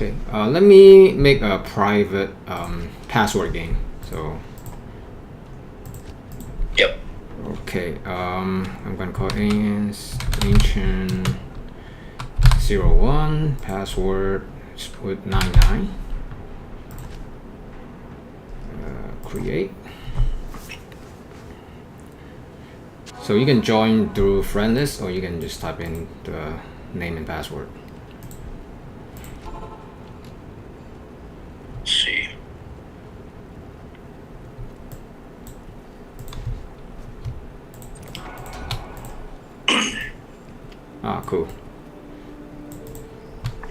Okay, let me make a private password game. So. Yep. Okay, I'm gonna call ancient 01 password. Just put 99. Create. So you can join through friend list, or you can just type in the name and password. Let's see. Ah, cool.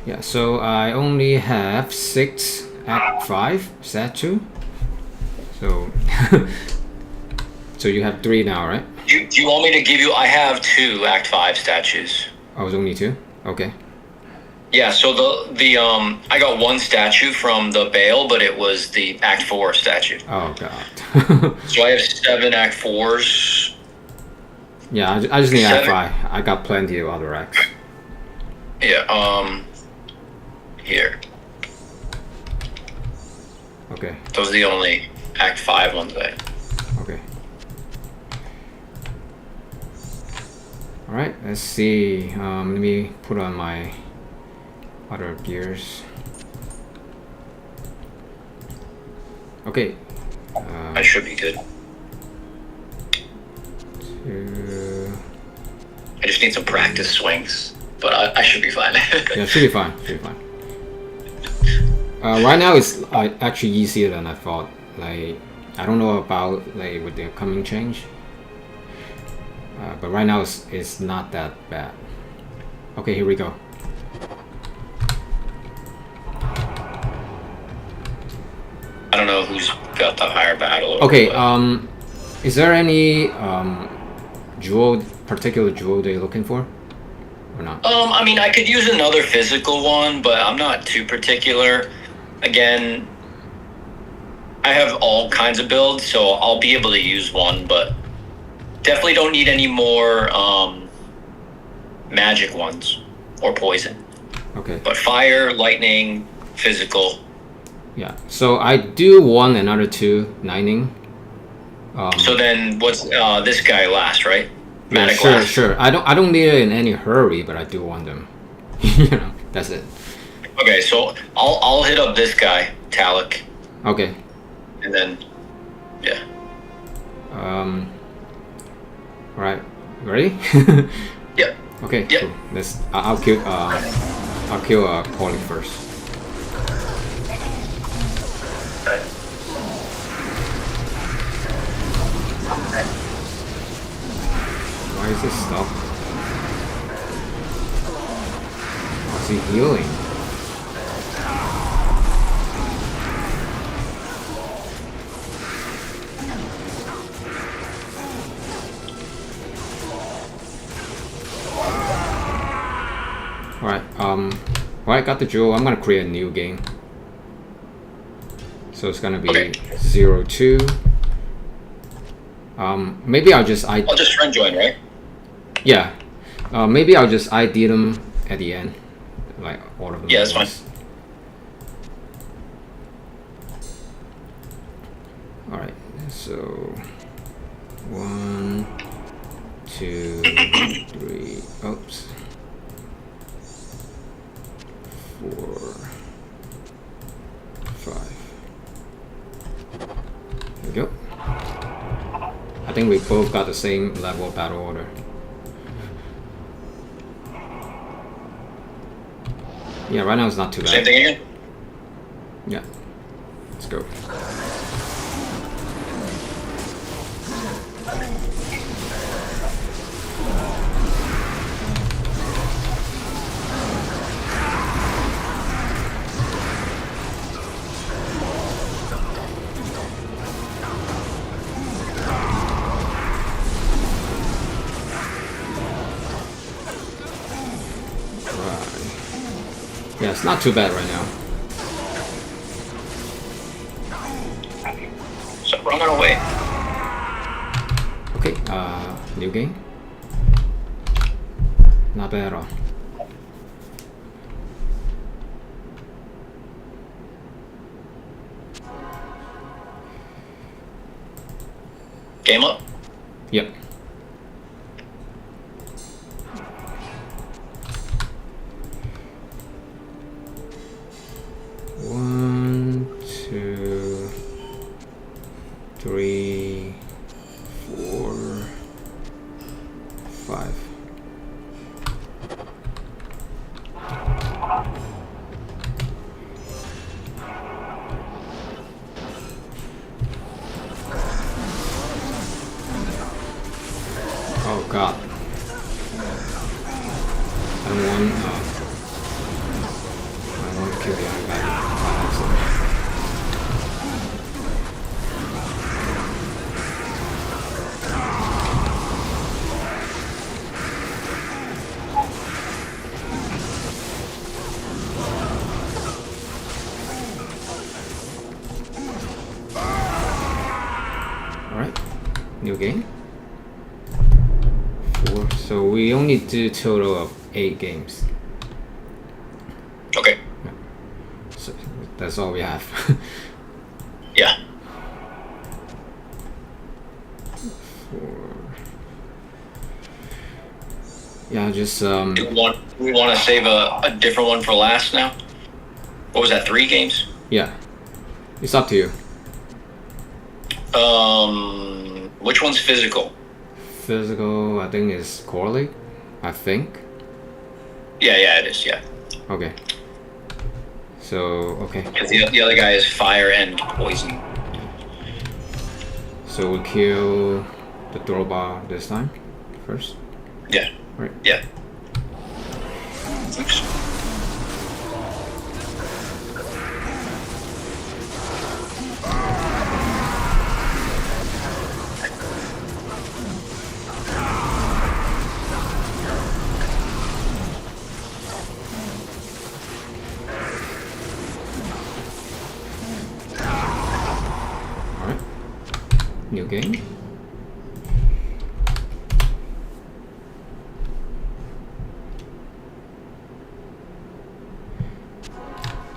Yeah, so I only have 6 Act 5 statue. So, so you have 3 now, right? Do you want me to give you? I have 2 Act 5 statues. Oh, it's only 2? Okay. Yeah, so the I got 1 statue from the Bale, but it was the Act 4 statue. Oh god. So I have 7 Act 4s. Yeah, I just need Act 5. I got plenty of other acts. Yeah, here. Okay. Those are the only Act 5 ones I have. Okay. Alright, let's see. Let me put on my other gears. Okay. I should be good. I just need some practice swings, but I should be fine. Yeah, should be fine. Should be fine. Right now it's actually easier than I thought. Like, I don't know about like with the upcoming change, but right now it's not that bad. Okay, here we go. I don't know who's got the higher battle. Okay, is there any particular jewel they're looking for, or not? I mean, I could use another physical one, but I'm not too particular. Again, I have all kinds of builds, so I'll be able to use one, but definitely don't need any more magic ones or poison. Okay. But fire, lightning, physical. Yeah. So I do want another 2 lightning. So then, what's this guy last, right? Yeah, sure. I don't need it in any hurry, but I do want them. You know, that's it. Okay, so I'll hit up this guy, Talik. Okay. And then, yeah. All right. Ready? Yep. Okay. Yep. Cool. I'll kill Paulie first. Okay. Why is this stuck? Why is he healing? Alright, alright, got the jewel. I'm gonna create a new game. So it's gonna be Okay. 02. Maybe I'll just I'll just friend join, right? Yeah. Maybe I'll just ID them at the end. Like all of them. Yeah, that's fine. Alright, so 1, 2, 3, oops. 4, 5. There we go. I think we both got the same level of battle order. Yeah, right now it's not too bad. Same thing again? Yeah. Let's go. Yeah, it's not too bad right now. So run away. Okay, new game. Not bad at all. Game up. Yep. One, two, three, four, five. Oh God. I don't want to kill the other guy by accident. Alright, new game. 4, so we only do a total of 8 games. Okay. So that's all we have. Yeah. 4. Yeah, just Do we want to save a different one for last now? What was that? 3 games? yeah. It's up to you. Which one's physical? Physical, I think is Corley. I think. Yeah, it is. Yeah. Okay. So okay. Because the other guy is fire and poison. So we'll kill the drawbar this time first. Yeah. Right. Yeah. Oops. Alright. New game.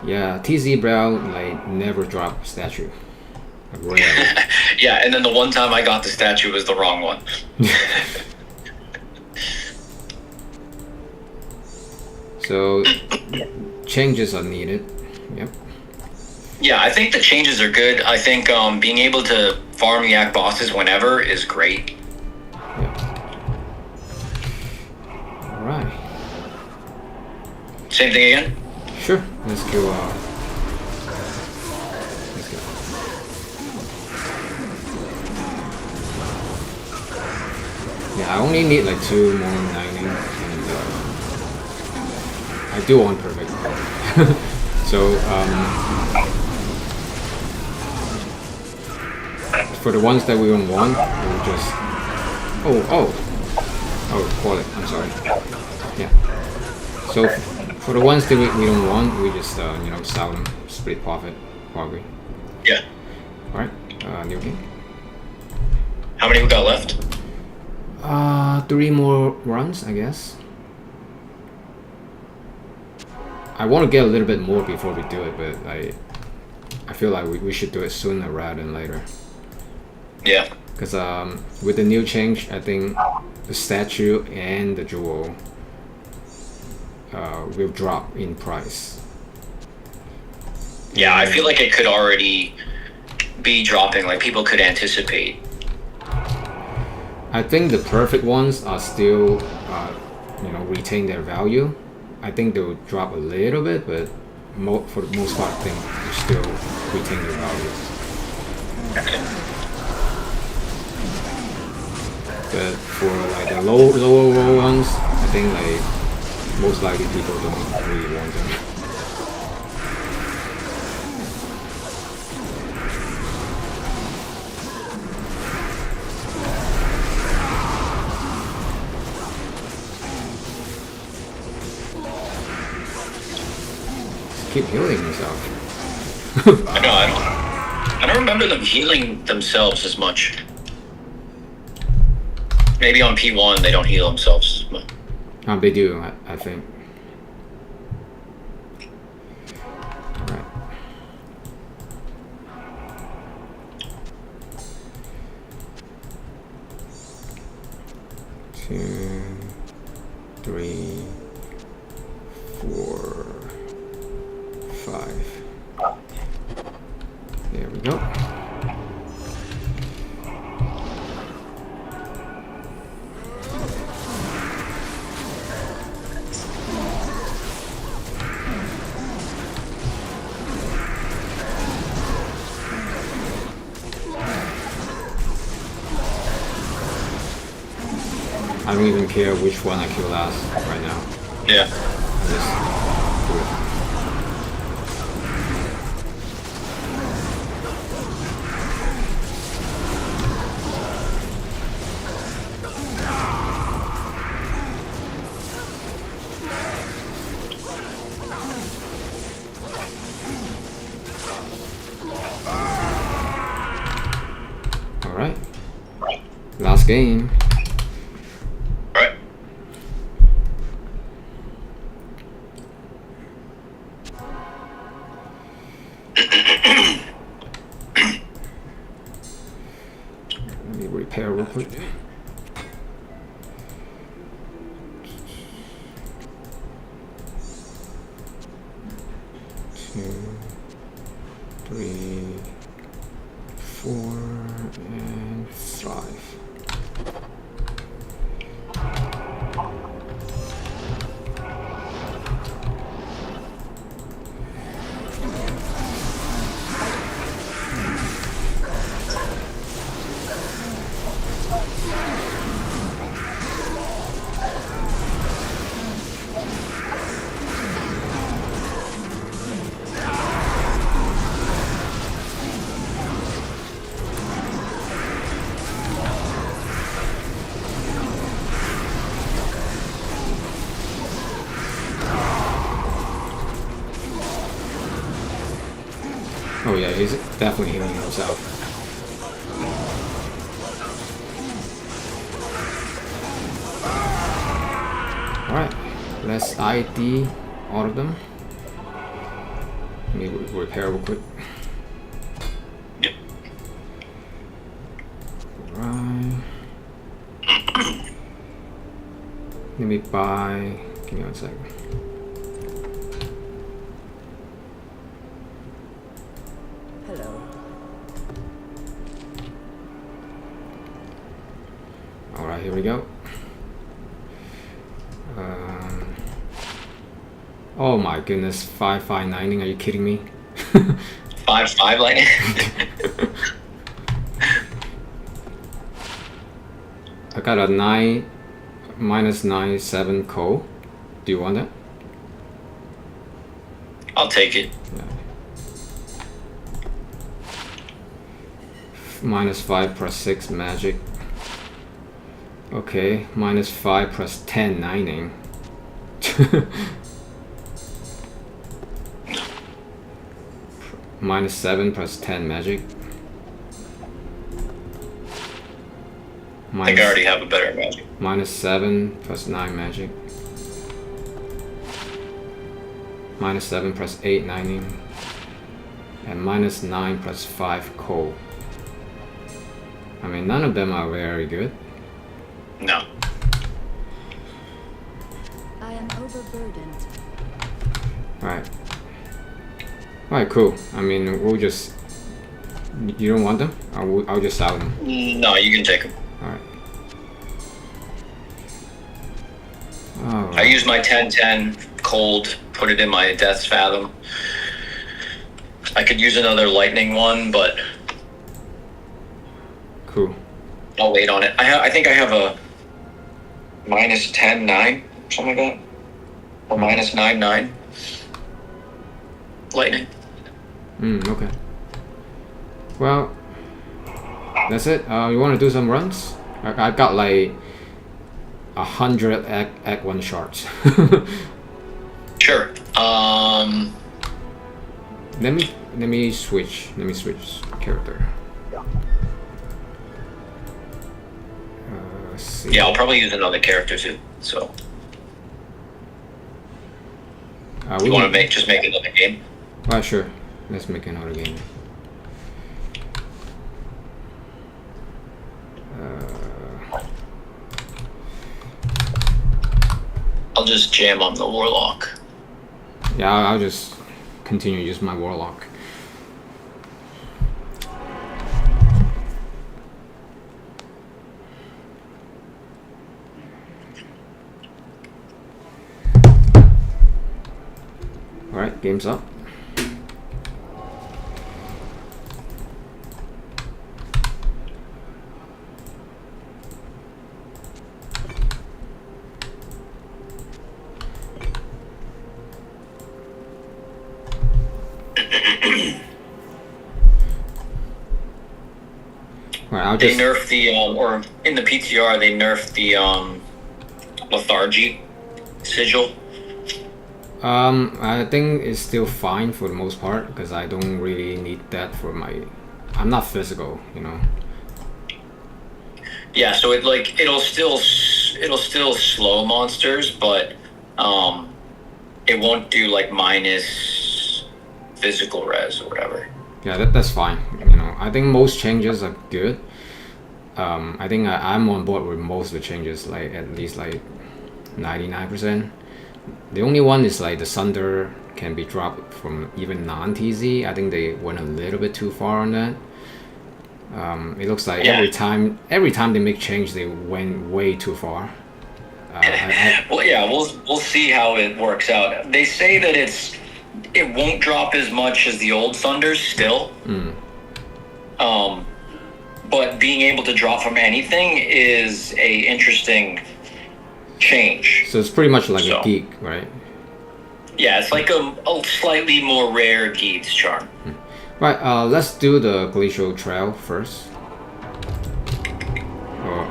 Yeah, TZ Brow like never drop statue. Like, rarely. Yeah, and then the one time I got the statue was the wrong one. So changes are needed. Yep. Yeah, I think the changes are good. I think being able to farm yak bosses whenever is great. Yep. Alright. Same thing again? Sure. Let's go. Let's go. Yeah, I only need like 2 more mining, and I do want perfect. So for the ones that we don't want, we'll just call it. I'm sorry. Yeah. So for the ones that we don't want, we just sell them, split profit, probably. Yeah. All right. New game. How many we got left? 3 more runs, I guess. I want to get a little bit more before we do it, but I feel like we should do it sooner rather than later. Yeah. Because with the new change, I think the statue and the jewel will drop in price. Yeah, I feel like it could already be dropping, like people could anticipate. I think the perfect ones are still, retain their value. I think they'll drop a little bit, but for the most part, I think they still retain their value. But for like the lower ones, I think like most likely people don't really want them. Keep healing himself. I know. I don't remember them healing themselves as much. Maybe on P1 they don't heal themselves. They do, I think. Alright. 3, 4, 5. There we go. I don't even care which one I kill last right now. Yeah. Just do it. All right. Last game. Right. Let me repair real quick. Two, 3, 4, and 5. Oh yeah, he's definitely healing himself. Alright, let's ID all of them. Let me repair real quick. Yep. Right. Let me buy. Give me 1 second. Hello. Alright, here we go. Oh my goodness, 5590, are you kidding me? 5/5 lightning. I got a 9 -9/7 coal. Do you want that? I'll take it. Yeah. -5 plus 6 magic. Okay, -5 plus 10 mining. -7 plus 10 magic. I think I already have a better magic. -7 plus 9 magic. -7 plus 8 mining. And -9 plus 5 coal. I mean, none of them are very good. No. I am overburdened. Alright. Alright, cool. I mean, we'll just... You don't want them? I'll just sell them. No, you can take them. Alright. I used my 10/10 cold, put it in my Death's Fathom. I could use another lightning one, but Cool. I'll wait on it. I think I have a -10/9, something like that, or -9/9 lightning. Okay. Well, that's it. You want to do some runs? I got like 100 Act 1 shards. Sure. Let me switch. Let me switch character. Let's see. Yeah, I'll probably use another character too. So We you want can- to just make another game? Sure. Let's make another game. I'll just jam on the Warlock. Yeah, I'll just continue to use my Warlock. Alright, game's up. Right, They nerfed the, or in the PTR, they nerfed the lethargy sigil. I think it's still fine for the most part because I don't really need that for my. I'm not physical, you know. Yeah, so it'll still slow monsters, but it won't do like minus physical res or whatever. Yeah, that's fine. You know, I think most changes are good. I think I'm on board with most of the changes, like at least like 99%. The only one is like the Sunder can be dropped from even non-TZ. I think they went a little bit too far on that. It looks like every time they make change, they went way too far. Well, yeah, we'll see how it works out. They say that it won't drop as much as the old Thunders still. But being able to drop from anything is a interesting change. So it's pretty much like a geek, right? Yeah, it's like a slightly more rare Geek's charm. Right, let's do the Glacial Trail first. Or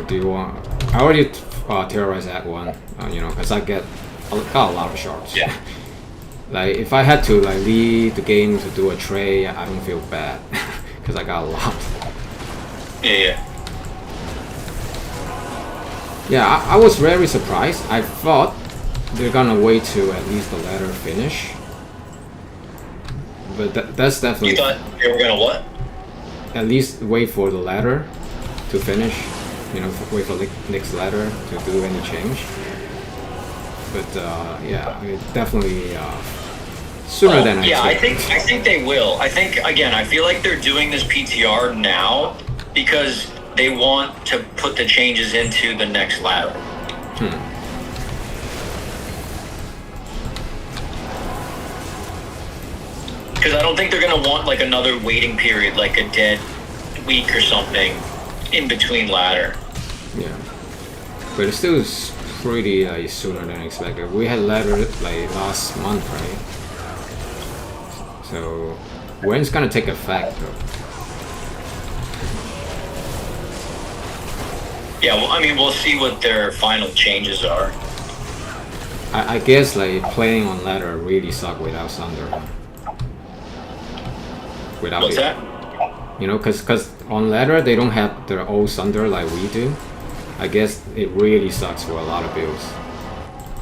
do you want... I already terrorized that one, you know, because I got a lot of shards. Yeah. Like, if I had to like lead the game to do a trade, I don't feel bad, because I got a lot. Yeah. Yeah, I was very surprised. I thought they're gonna wait to at least the ladder finish. But that's definitely... You thought they were gonna what? At least wait for the ladder to finish. You know, wait for next ladder to do any change. But yeah, it definitely sooner than I expected. I think they will. I think, again, I feel like they're doing this PTR now because they want to put the changes into the next ladder. Because I don't think they're going to want like another waiting period, like a dead week or something in between ladder. Yeah. But it still is pretty sooner than expected. We had ladder like last month, right? So when it's gonna take effect though? Yeah, well, I mean, we'll see what their final changes are. I guess like playing on ladder really suck without Sunder. Without What's it. that? You know, cause on ladder they don't have their old Sunder like we do. I guess it really sucks for a lot of builds.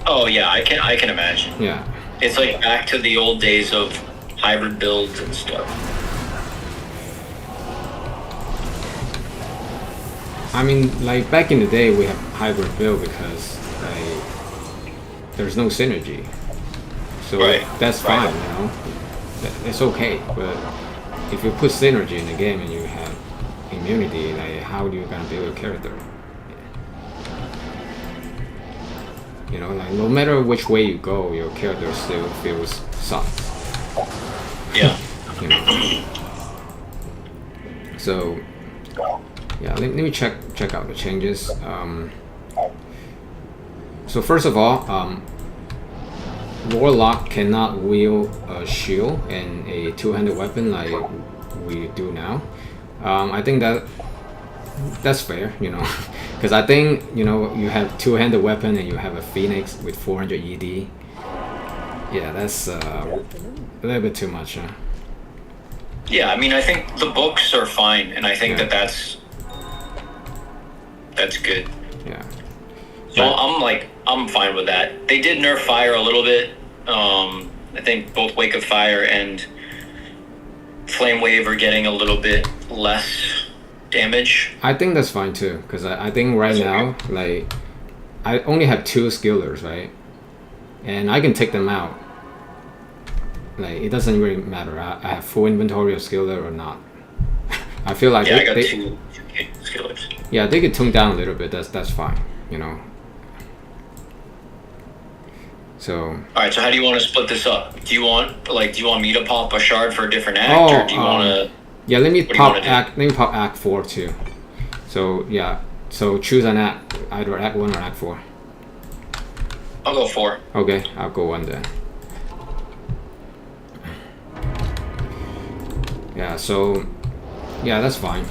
Oh yeah, I can imagine. Yeah. It's like back to the old days of hybrid builds and stuff. I mean, like back in the day we have hybrid build because like there's no synergy. So that's fine, you know. It's okay, but if you put synergy in the game and you have immunity, like how are you gonna build a character? You know, like no matter which way you go, your character still feels soft. Yeah. You know. So yeah, let me check out the changes. So first of all, Warlock cannot wield a shield and a two-handed weapon like we do now. I think that's fair, you know, because I think, you know, you have two-handed weapon and you have a Phoenix with 400 ED. Yeah, that's a little bit too much, huh? Yeah, I mean, I think the books are fine, and I think that's good. Yeah. So I'm fine with that. They did nerf fire a little bit. I think both Wake of Fire and Flame Wave are getting a little bit less damage. I think that's fine too, because I think right now, like, I only have 2 skillers, right? And I can take them out. Like, it doesn't really matter. I have full inventory of skiller or not. I feel like I got two skillers. Yeah, they could tone down a little bit. That's fine, you know. So. All right. So how do you want to split this up? Do you want me to pop a shard for a different act, or do you want to? Yeah, let me pop act 4 too. So yeah, so choose an act, either act 1 or act 4. I'll go 4. Okay, I'll go 1 then. Yeah, so yeah, that's fine.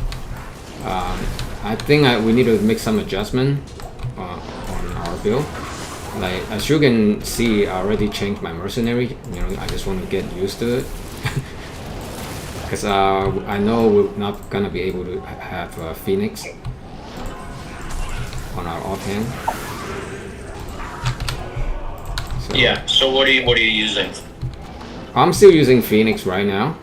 I think we need to make some adjustment on our build. Like, as you can see, I already changed my mercenary. You know, I just want to get used to it. Because I know we're not gonna be able to have Phoenix on our offhand. So, yeah. So what are you using? I'm still using Phoenix right now,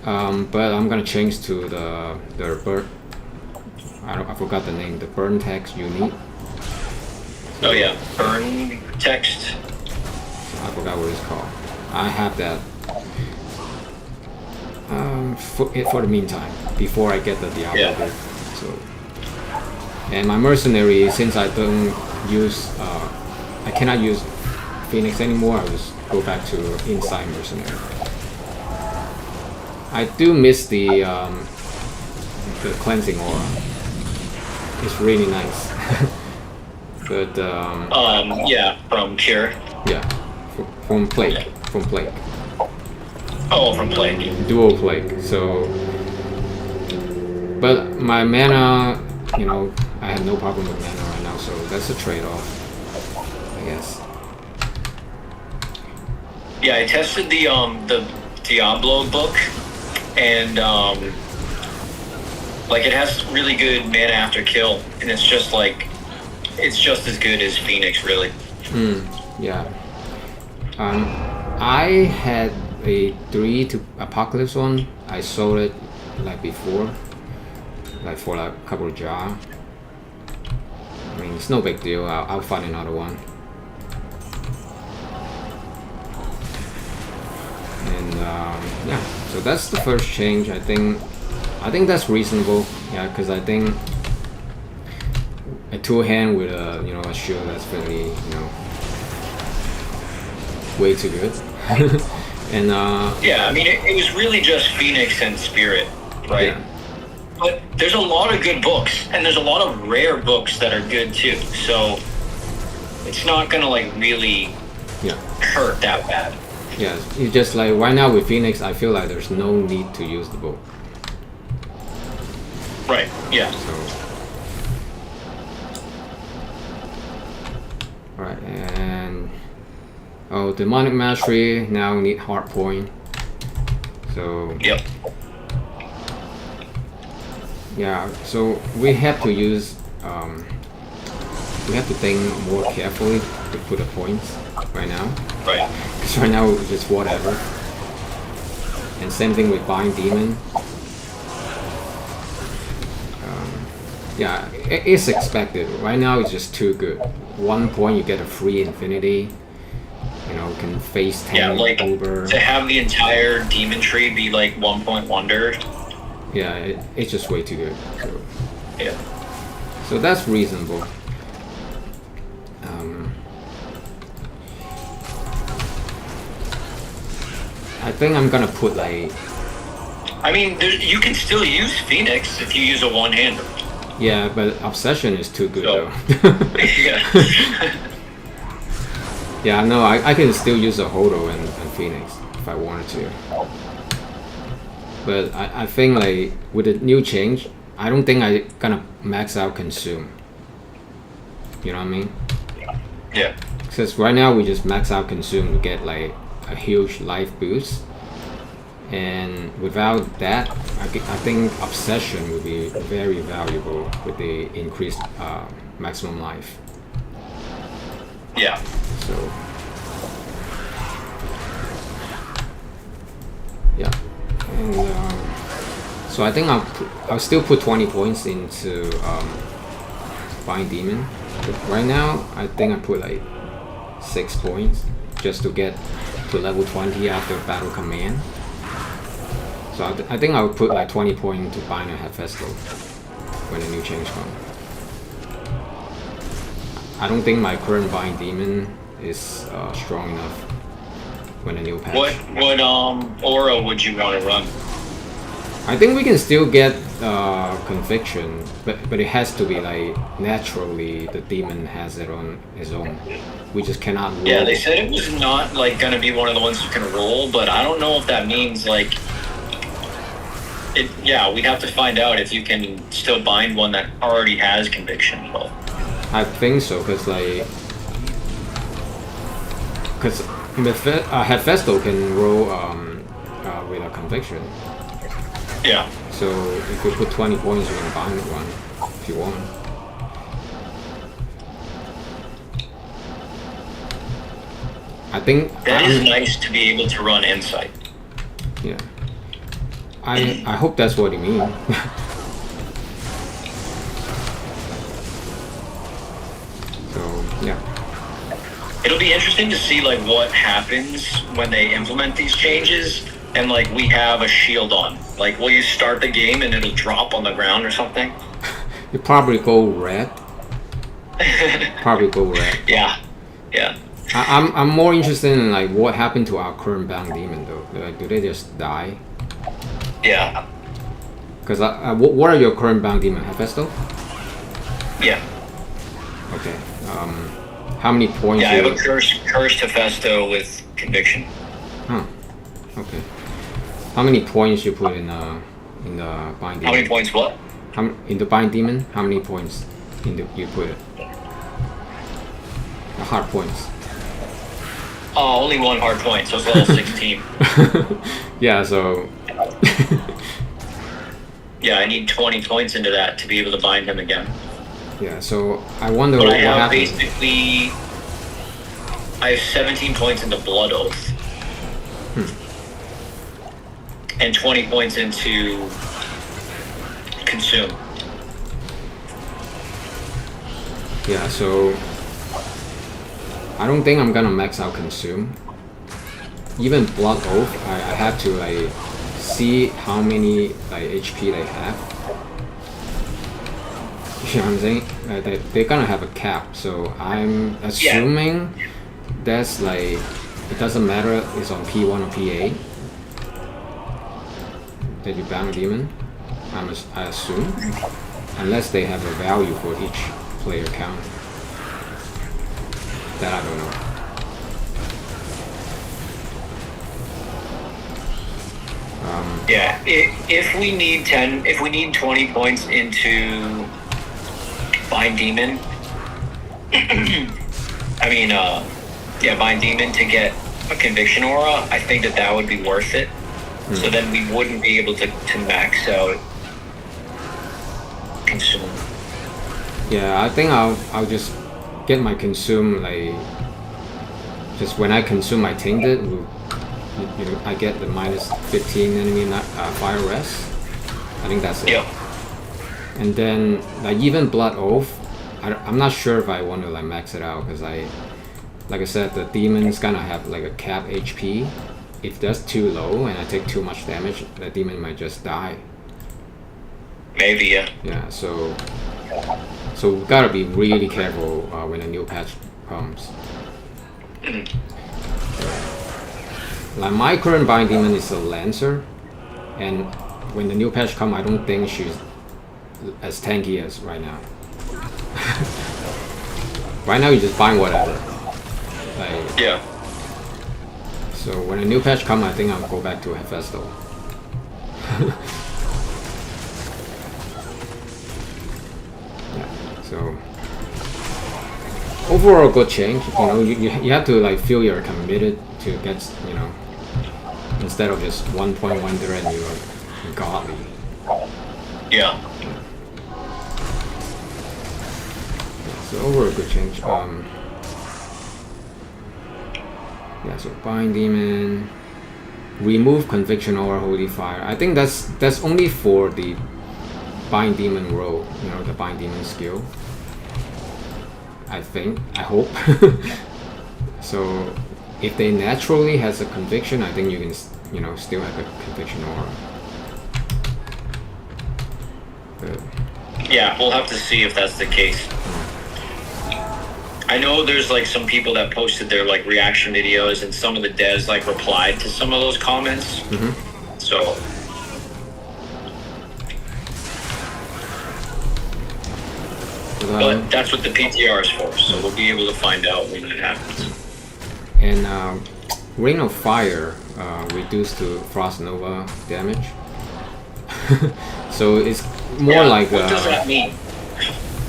but I'm gonna change to the bird. I forgot the name. The burn text unique. Oh yeah, burn text. I forgot what it's called. I have that. For the meantime, before I get the Diablo build. So, and my mercenary, since I don't use, I cannot use Phoenix anymore. I just go back to inside mercenary. I do miss the cleansing aura. It's really nice. But yeah, from Cure. Yeah, from Plague. From Plague. Oh, from Plague. Dual Plague. So, but my mana, you know, I have no problem with mana right now, so that's a trade-off, I guess. Yeah, I tested the Diablo book, and like, it has really good mana after kill, and it's just as good as Phoenix, really. Yeah. I had a 3 to Apocalypse one. I sold it like before, like for like a couple of jar. I mean, it's no big deal. I'll find another one. And yeah, so that's the first change. I think that's reasonable. Yeah, because I think a 2-hand with a shield, that's really, way too good. And yeah, I mean, it was really just Phoenix and Spirit, right? Yeah. But there's a lot of good books, and there's a lot of rare books that are good too. So it's not gonna really hurt that bad. Yeah, it's just like right now with Phoenix, I feel like there's no need to use the book. Right. Yeah. So, alright, and demonic mastery now need hard point. So yep. Yeah, so we have to use we have to think more carefully to put the points right now. Right. Because right now it's just whatever. And same thing with Bind Demon. Yeah, it's expected. Right now it's just too good. 1 point you get a free infinity. You know, can face 10 over. To have the entire demon tree be like 1 point wonder. Yeah, it's just way too good. So, yeah. So that's reasonable. I think I'm gonna put like. I mean, you can still use Phoenix if you use a one-hander. Yeah, but Obsession is too good though. Yeah. Yeah, no, I can still use a Hodo and Phoenix if I wanted to. But I think like with the new change, I don't think I'm gonna max out Consume. You know what I mean? Yeah. Because right now we just max out Consume to get like a huge life boost. And without that, I think Obsession would be very valuable with the increased maximum life. Yeah. So yeah, and so I think I'll still put 20 points into Bind Demon. Right now, I think I put like 6 points just to get to level 20 after battle command. So I think I would put like 20 points to bind a Hephaestus when the new change comes. I don't think my current bind demon is strong enough when the new patch. What aura would you want to run? I think we can still get conviction, but it has to be like naturally the demon has it on his own. We just cannot roll. Yeah, they said it was not like gonna be one of the ones you can roll, but I don't know if that means like it. Yeah, we'd have to find out if you can still bind one that already has conviction. Though. I think so, because Hephaestus can roll with a conviction. Yeah. So if you put 20 points, you can bind one if you want. I think that is nice to be able to run insight. Yeah. I hope that's what he means. So yeah. It'll be interesting to see like what happens when they implement these changes and like we have a shield on. Like will you start the game and it'll drop on the ground or something? You probably go red. Probably go red. Yeah. Yeah. I'm more interested in like what happened to our current bound demon though. Like, do they just die? Yeah. Because what are your current bound demon? Hephaestus? Yeah. Okay. How many points? Yeah, I have a cursed Hephaestus with conviction. Huh. Okay. How many points you put in the bind demon? How many points? What? In the bind demon? How many points you put it? The hard points. Oh, only one hard point, so it's level 16. Yeah, so... Yeah, I need 20 points into that to be able to bind him again. Yeah, so I wonder but what I have happens. Basically... I have 17 points into Blood Oath. And 20 points into Consume. Yeah, so... I don't think I'm gonna max out Consume. Even Blood Oath, I have to like see how many like HP they have. You know what I'm saying? They're gonna have a cap, so I'm assuming that's like it doesn't matter if it's on P1 or P8 that you bound a demon. I assume, unless they have a value for each player count. That I don't know. Yeah, if we need 20 points into Bind Demon, I mean, Bind Demon to get a Conviction Aura, I think that would be worth it. So then we wouldn't be able to max out Consume. Yeah, I think I'll just get my Consume, like, just when I consume my Tainted, I get the minus 15 enemy fire rest. I think that's it. Yep. And then, like, even Blood Oath, I'm not sure if I want to like max it out, because like I said, the demon's gonna have like a cap HP. If that's too low and I take too much damage, the demon might just die. Maybe, yeah. Yeah, so we gotta be really careful when a new patch comes. Like my current bind demon is a Lancer, and when the new patch comes, I don't think she's as tanky as right now. Right now you just bind whatever. Like, yeah. So when a new patch comes, I think I'll go back to Hephaestus. So overall good change. You know, you have to like feel you're committed to get, you know, instead of just 1.1 thread, you're godly. Yeah. So overall good change. Yeah, so bind demon, remove conviction or holy fire. I think that's only for the bind demon role, you know, the bind demon skill. I think. I hope. So if they naturally has a conviction, I think you can, you know, still have a conviction aura. But, Yeah, we'll have to see if that's the case. I know there's like some people that posted their like reaction videos, and some of the devs like replied to some of those comments. So but that's what the PTR is for, so we'll be able to find out when it happens. And Ring of Fire reduced to Frost Nova damage. So it's more like what does that mean?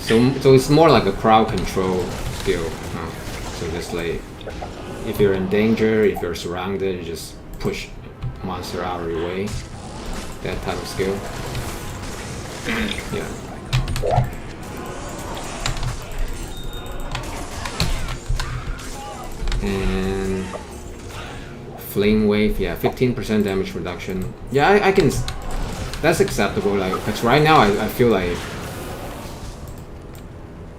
So it's more like a crowd control skill. So just like if you're in danger, if you're surrounded, you just push monster out of your way. That type of skill. Yeah. And Flame Wave, yeah, 15% damage reduction. Yeah, I can. That's acceptable. Like, because right now I feel like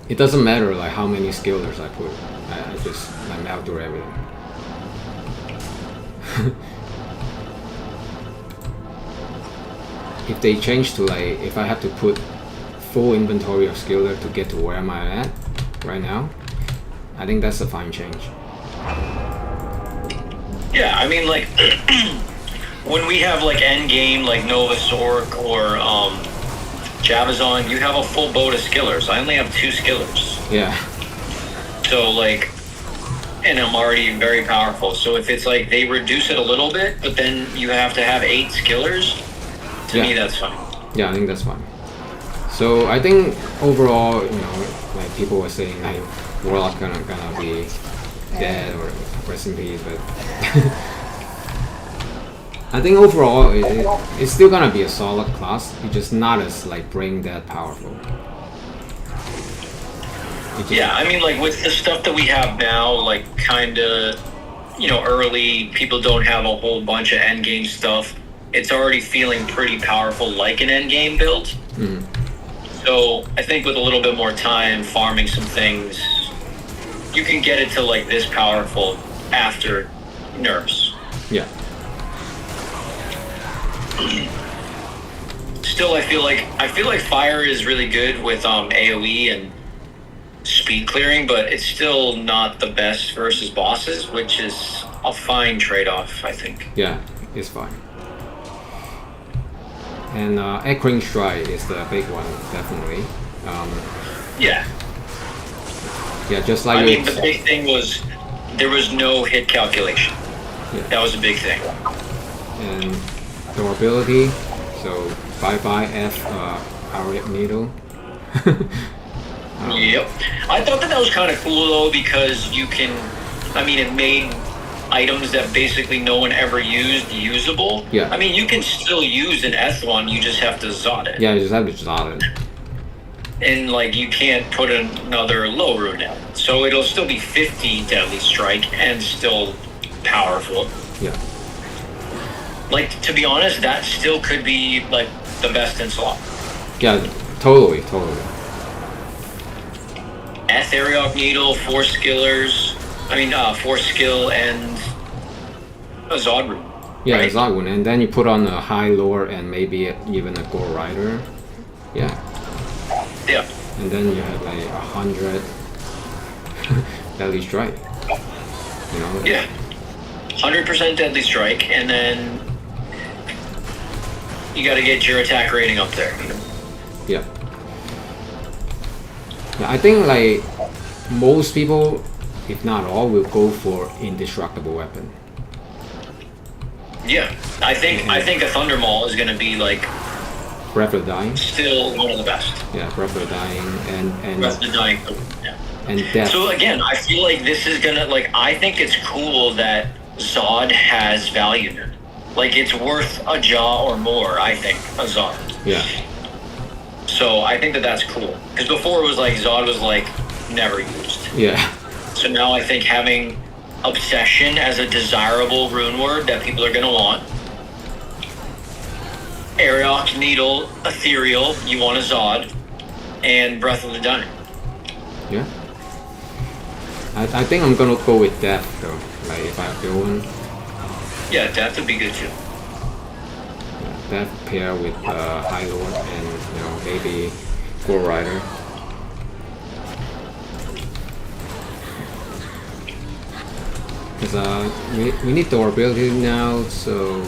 it doesn't matter like how many skillers I put. I just like melt through everything. If they change to like, if I have to put full inventory of skiller to get to where am I at right now, I think that's a fine change. Yeah, I mean, like, when we have, like, endgame, like, Nova Sork or Javazon, you have a full boat of skillers. I only have 2 skillers. Yeah. So, like, and I'm already very powerful. So if it's, like, they reduce it a little bit, but then you have to have 8 skillers, to me, that's fine. Yeah, I think that's fine. So I think overall, you know, like, people were saying, like, Warlock gonna be dead or rest in peace, but I think overall it's still gonna be a solid class. It's just not as like brain that powerful. Yeah, I mean, like with the stuff that we have now, like kind of, you know, early, people don't have a whole bunch of endgame stuff. It's already feeling pretty powerful, like an endgame build. So I think with a little bit more time, farming some things, you can get it to like this powerful after nerfs. Yeah. Still, I feel like fire is really good with AoE and speed clearing, but it's still not the best versus bosses, which is a fine trade-off, I think. Yeah, it's fine. And Echoing Strike is the big one, definitely. Yeah. Yeah, just like I mean, the big thing was there was no hit calculation. Yeah. That was a big thing. And durability, so bye-bye F Arrowhead Needle. Yep. I thought that was kind of cool, though, because you can... I mean, it made items that basically no one ever used usable. Yeah. I mean, you can still use an S1, you just have to Zod it. Yeah, you just have to Zod it. And, like, you can't put another low rune in. So it'll still be 50 Deadly Strike and still powerful. Yeah. Like, to be honest, that still could be, like, the best in slot. Yeah, totally. Etheriok Needle, 4 skillers. 4 skill and a Zod rune. Yeah, right? a Zod rune, and then you put on a high lore and maybe even a Gore Rider. Yeah. Yeah. And then you have like 100 Deadly Strike. You know? Yeah. 100% Deadly Strike, and then you gotta get your attack rating up there. Yeah. Yeah, I think like most people, if not all, will go for indestructible weapon. Yeah. I think a Thunder Maul is gonna be like Breath of the Dying. still one of the best. Yeah, Breath of the Dying and Breath of the Dying. Yeah. and Death. So again, I feel like this is gonna I think it's cool that Zod has value now. Like it's worth a jaw or more, I think, a Zod. Yeah. So I think that that's cool. Because before it was like Zod was like never used. Yeah. So now I think having Obsession as a desirable rune word that people are gonna want. Aeriok, Needle, Ethereal, you want a Zod, and Breath of the Dying. Yeah. I think I'm gonna go with Death though. Like if I build one, Yeah, that would be good too. Death pair with High Lord and maybe Gore Rider. Because we need durability now, so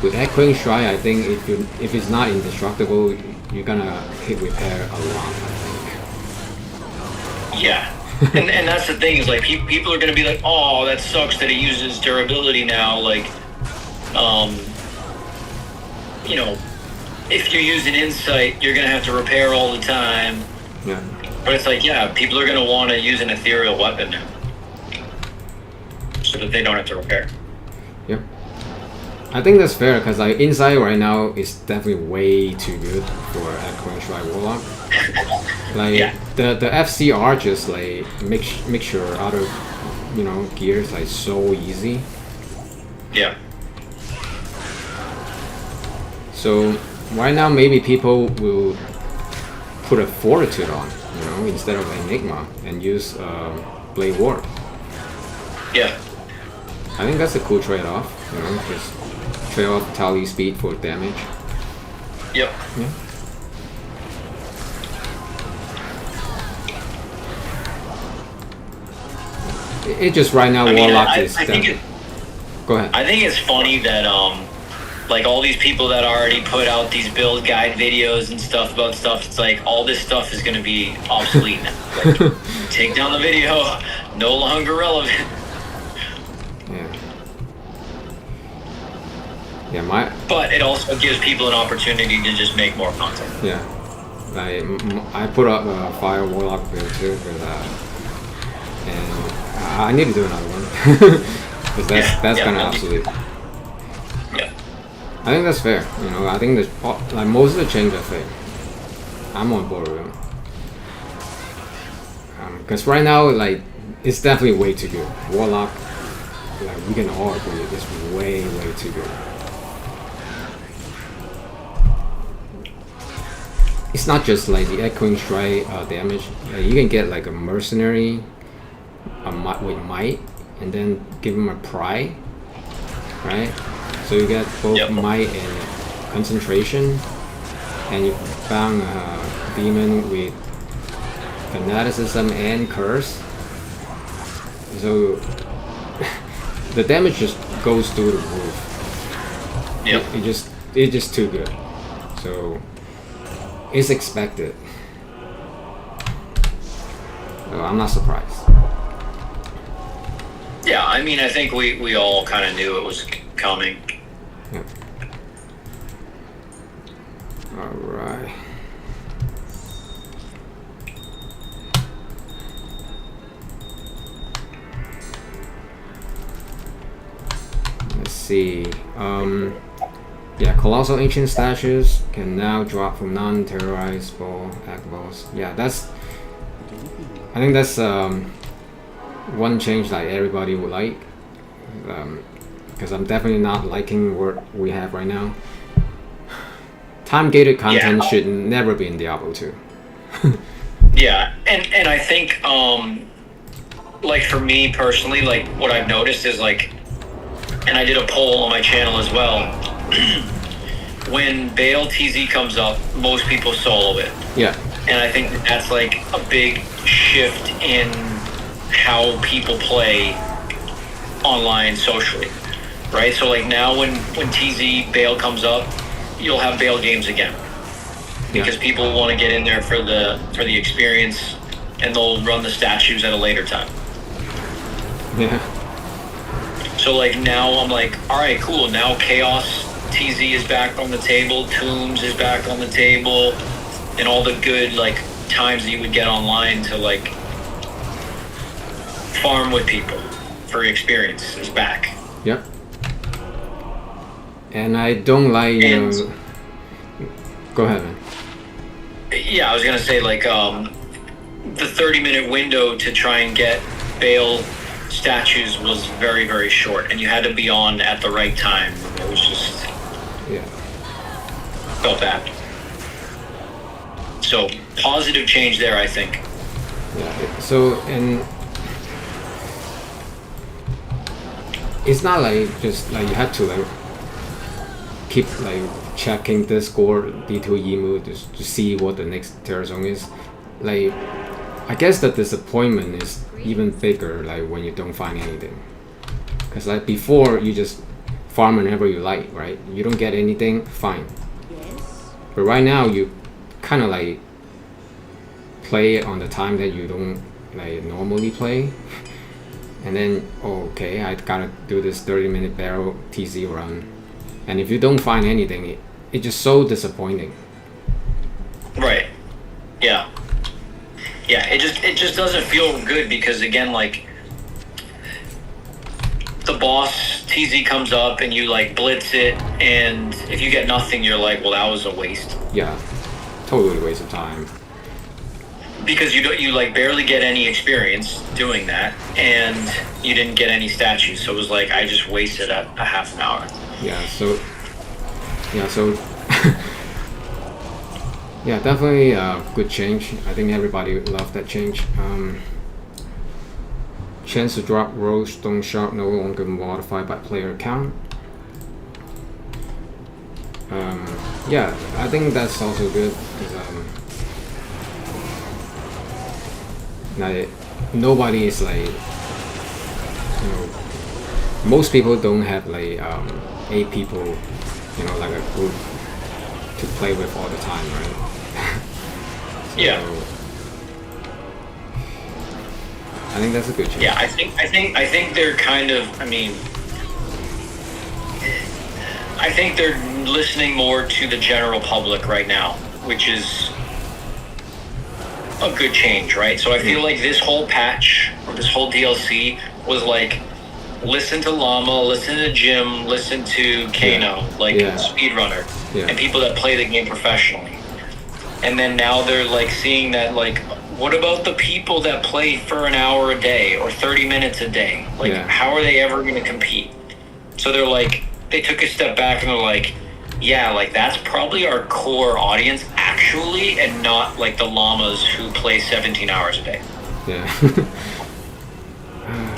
with Echoing Strike, I think if it's not indestructible, you're gonna hit repair a lot. I think. Yeah, and that's the thing is like people are gonna be like, oh, that sucks that it uses durability now. Like, if you use an insight, you're gonna have to repair all the time. Yeah. But it's like, yeah, people are gonna want to use an ethereal weapon now, so that they don't have to repair. Yep. I think that's fair because like Insight right now is definitely way too good for Echoing Strike Warlock. Like Yeah. the FCR just like make sure other gears like so easy. Yeah. So right now maybe people will put a Fortitude on, instead of Enigma and use Blade Warp. Yeah. I think that's a cool trade-off, just trade off tally speed for damage. Yep. Yeah. It just right now Warlock I is think Go ahead. I think it's funny that like all these people that already put out these build guide videos and stuff about stuff, it's like all this stuff is going to be obsolete now. Like, take down the video, no longer relevant. Yeah, But it also gives people an opportunity to just make more content. Yeah, like I put up a Fire Warlock build too for that, and I need to do another one because that's kind of obsolete. Yeah. I think that's fair. I think that like most of the changes are fair. I'm on board with them. Because right now, like it's definitely way too good. Warlock, like we can all agree, it's way too good. It's not just like the Echoing Strike damage. You can get like a Mercenary with Might, and then give him a Pry, right? So you get both Might and Concentration, and you found a Demon with Fanaticism and Curse. So the damage just goes through the roof. Yep. It's just too good. So it's expected. So I'm not surprised. Yeah, I mean, I think we all kind of knew it was coming. Yep. All right. Let's see. Yeah, Colossal Ancient Statues can now drop from non-terrorizable activables. Yeah, I think that's one change that everybody would like. Because I'm definitely not liking what we have right now. Time-gated content should never be in Diablo 2. Yeah, and I think like for me personally, like what I've noticed is like, and I did a poll on my channel as well. When Bale TZ comes up, most people solo it. Yeah. And I think that's like a big shift in how people play online socially, right? So like now when TZ Bale comes up, you'll have Bale games again because people want to get in there for the experience, and they'll run the statues at a later time. Yeah. So like now I'm like, all right, cool. Now Chaos TZ is back on the table, Tombs is back on the table, and all the good like times that you would get online to like farm with people for experience is back. Yep. And I don't like Go ahead, man. Yeah, I was gonna say like the 30-minute window to try and get Bale statues was very, very short, and you had to be on at the right time. It was just felt bad. So positive change there, I think. Yeah. So and it's not like just like you have to like keep like checking the score detail emu to see what the next terror zone is. Like I guess the disappointment is even bigger like when you don't find anything. Cause like before you just farm whenever you like, right? You don't get anything, fine. Yes. But right now you kind of like play on the time that you don't like normally play, and then okay, I gotta do this 30-minute barrel TZ run, and if you don't find anything, it's just so disappointing. Right. Yeah. Yeah. It just doesn't feel good because again, like the boss TZ comes up and you like blitz it, and if you get nothing, you're like, well, that was a waste. Yeah, totally waste of time. Because you like barely get any experience doing that, and you didn't get any statues, so it was like I just wasted a half an hour. Yeah. So. Yeah, definitely a good change. I think everybody loved that change. Chance to drop rolls stone sharp no longer modified by player count. Yeah, I think that's also good because like nobody is like most people don't have like 8 people like a group to play with all the time, right? So, yeah. I think that's a good change. Yeah, I think they're kind of. I think they're listening more to the general public right now, which is a good change, right? So I feel like this whole patch or this whole DLC was like, listen to Llama, listen to Jim, listen to Kano, speedrunner, and people that play the game professionally. And then now they're like seeing that like, what about the people that play for an hour a day or 30 minutes a day? Like, how are they ever going to compete? So they're like, they took a step back and they're like, yeah, like that's probably our core audience actually, and not like the llamas who play 17 hours a day. Yeah.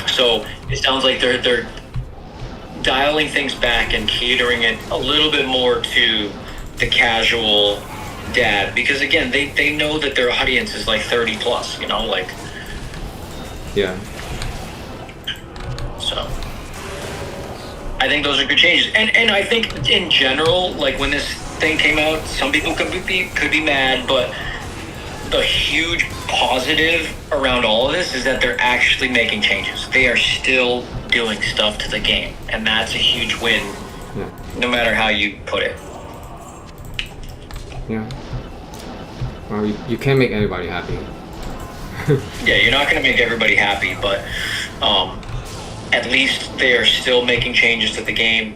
So it sounds like they're dialing things back and catering it a little bit more to the casual dad, because again, they know that their audience is like 30 plus, like. Yeah. So I think those are good changes, and I think in general, like when this thing came out, some people could be mad, but the huge positive around all of this is that they're actually making changes. They are still doing stuff to the game, and that's a huge win, no matter how you put it. Yeah. Well, you can't make everybody happy. Yeah, you're not going to make everybody happy, but at least they are still making changes to the game.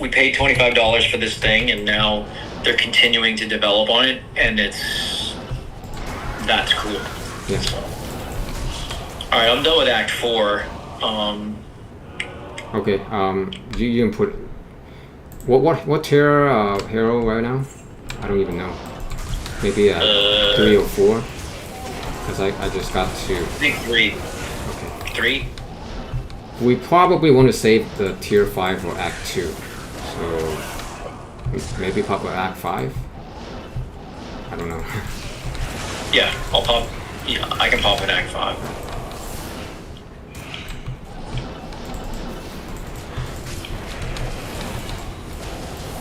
We paid $25 for this thing, and now they're continuing to develop on it, and that's cool. Yeah. So. All right, I'm done with Act 4. Okay. You can put what tier hero right now? I don't even know. Maybe 3 or 4. Because I just got to. I think 3. Okay. 3. We probably want to save the tier 5 for Act 2. So maybe pop Act 5. I don't know. Yeah, I'll pop. Yeah, I can pop in Act 5.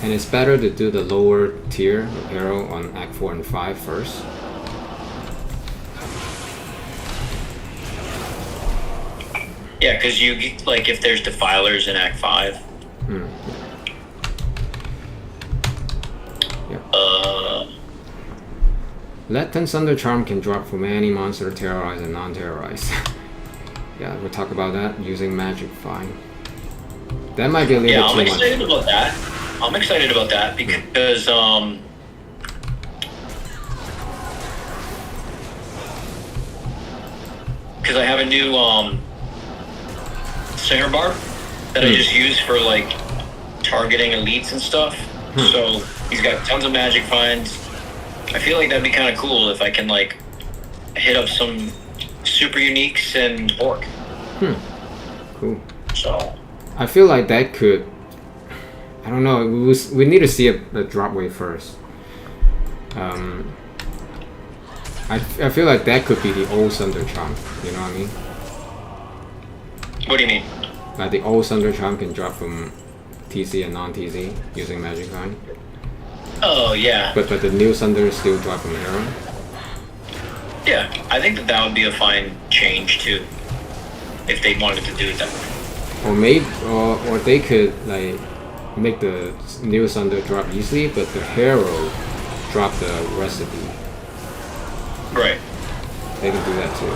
And it's better to do the lower tier hero on Act 4 and 5 first. Yeah, because you like if there's defilers in Act 5. Yep. Latent Thunder Charm can drop from any monster terrorized and non-terrorized. Yeah, we'll talk about that using magic. Fine. That might be a little too much. I'm excited about that. I'm excited about that because I have a new Singer Barb that I just use for like targeting elites and stuff. So he's got tons of magic finds. I feel like that'd be kind of cool if I can like hit up some super uniques and orc. Cool. So I feel like that could. I don't know. We need to see a drop wave first. I feel like that could be the old Thunder Charm. You know what I mean? what do you mean? Like the old Thunder Charm can drop from TC and non-TC using Magic Line. Oh yeah. But the new Thunder still drop from Hero. Yeah, I think that would be a fine change too, if they wanted to do it that way. Or maybe, or they could like make the new Thunder drop easily, but the Hero drop the recipe. Right. They can do that too.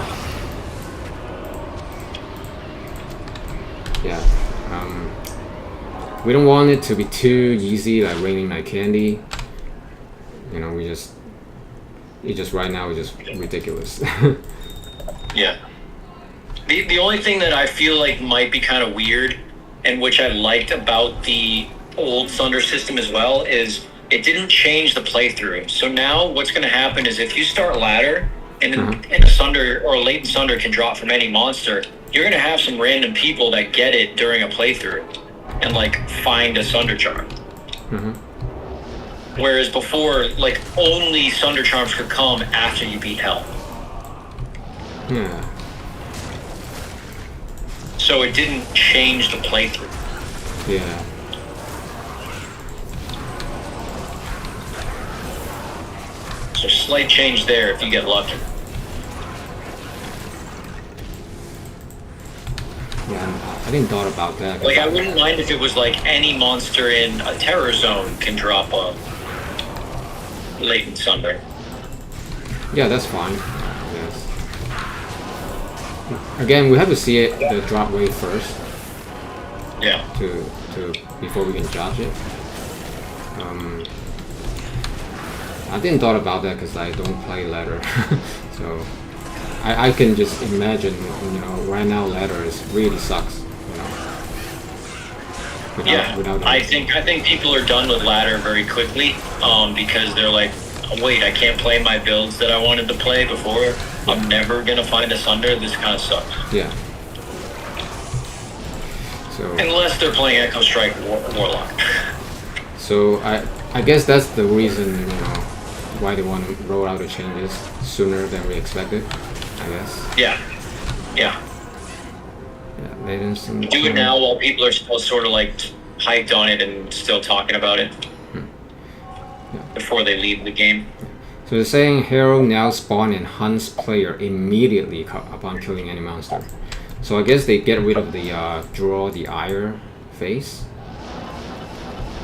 Yeah. We don't want it to be too easy, like raining like candy. You know, it just right now is just ridiculous. Yeah. The only thing that I feel like might be kind of weird, and which I liked about the old Thunder system as well, is it didn't change the playthrough. So now what's going to happen is if you start ladder and a Thunder or a latent Thunder can drop from any monster, you're going to have some random people that get it during a playthrough and like find a Thunder Charm. Whereas before, like only Thunder Charms could come after you beat Hell. Yeah. So it didn't change the playthrough. Yeah. So slight change there if you get lucky. Yeah, I didn't thought about that. Like I wouldn't mind if it was like any monster in a terror zone can drop a latent Thunder. Yeah, that's fine. Yes. Again, we have to see it the drop wave first. Yeah. To before we can judge it. I didn't thought about that because I don't play ladder, so I can just imagine. You know, right now ladder is really sucks. You know. Without I think people are done with ladder very quickly, because they're like, oh, wait, I can't play my builds that I wanted to play before. Yeah. I'm never gonna find a Thunder. This kind of sucks. Yeah. So unless they're playing Echo Strike Warlock. So I guess that's the reason, you know, why they want to roll out the changes sooner than we expected. I guess. Yeah. Yeah. Yeah, they didn't do it now while people are still sort of like hyped on it and still talking about it before they leave the game. So they're saying Hero now spawn and hunts player immediately upon killing any monster. So I guess they get rid of the draw the ire phase.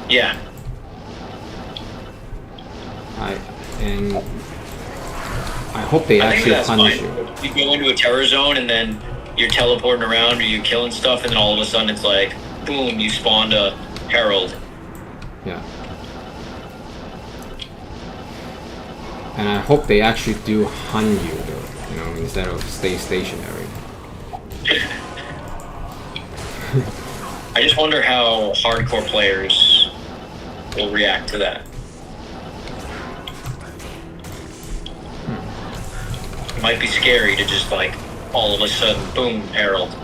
Yeah. I hope they actually punish you. You go into a terror zone and then you're teleporting around or you're killing stuff, and then all of a sudden it's like, boom, you spawned a Herald. Yeah. And I hope they actually do hunt you though, you know, instead of stay stationary. I just wonder how hardcore players will react to that. It might be scary to just like all of a sudden, boom, Herald.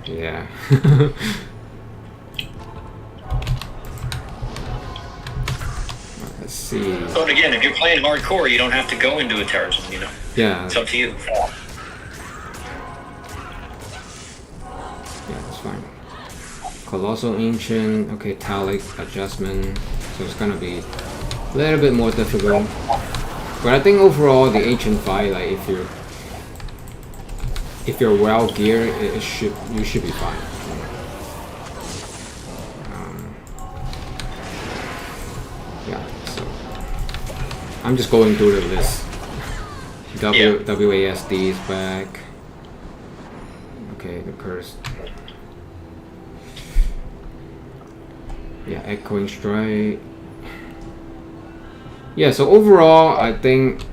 Yeah. Let's see. But again, if you're playing hardcore, you don't have to go into a terror zone, you know? Yeah. It's up to you. Yeah, that's fine. Colossal Ancient, okay, Talic adjustment, so it's gonna be a little bit more difficult. But I think overall the Ancient fight, like if you're well geared, you should be fine. Yeah, so I'm just going through the list. WASD is back. Okay, the curse. Yeah, Echoing Strike. Yeah, so overall, I think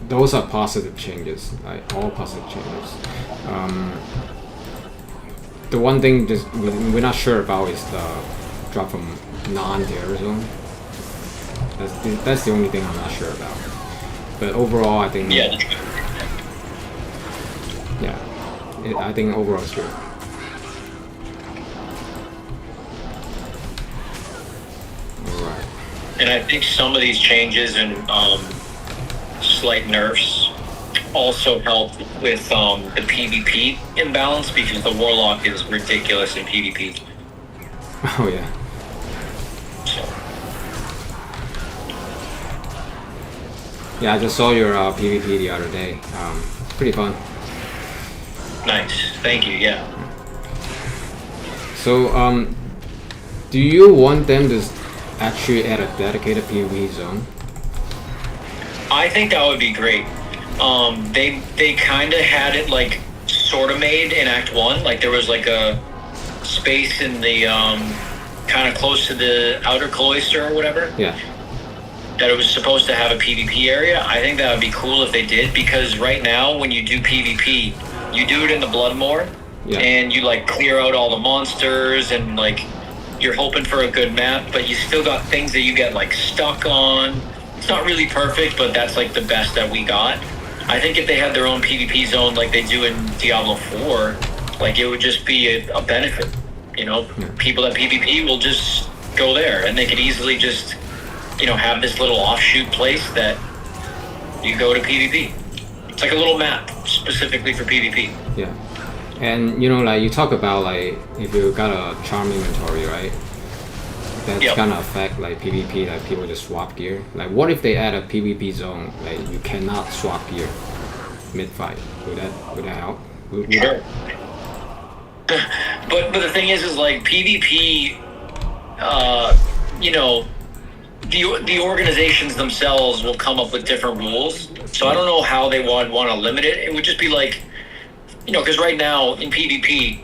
those are positive changes, like all positive changes. The one thing just we're not sure about is the drop from non-terror zone. That's the only thing I'm not sure about. But overall, I think Yeah. I think overall it's good. All right. And I think some of these changes and slight nerfs also help with the PvP imbalance because the Warlock is ridiculous in PvP. Oh yeah. So, Yeah, I just saw your PvP the other day. Pretty fun. nice. Thank you. Yeah. So, do you want them to actually add a dedicated PvP zone? I think that would be great. They kind of had it like sort of made in Act 1. Like there was like a space in the kind of close to the outer cloister or whatever. Yeah. That it was supposed to have a PvP area. I think that would be cool if they did, because right now when you do PvP, you do it in the Bloodmoor, Yeah. and you like clear out all the monsters and like you're hoping for a good map, but you still got things that you get like stuck on. It's not really perfect, but that's like the best that we got. I think if they had their own PvP zone like they do in Diablo 4, like it would just be a benefit. You know, Yeah. people that PvP will just go there, and they could easily just, you know, have this little offshoot place that you go to PvP. It's like a little map specifically for PvP. Yeah. And you know, like you talk about like if you got a charm inventory, right? That's Yep. gonna affect like PvP, like people just swap gear. Like what if they add a PvP zone, like you cannot swap gear mid fight? Would that help? Sure. But the thing is like PvP, you know, the organizations themselves will come up with different rules. So I don't know how they would want to limit it. It would just be like, you know, because right now in PvP,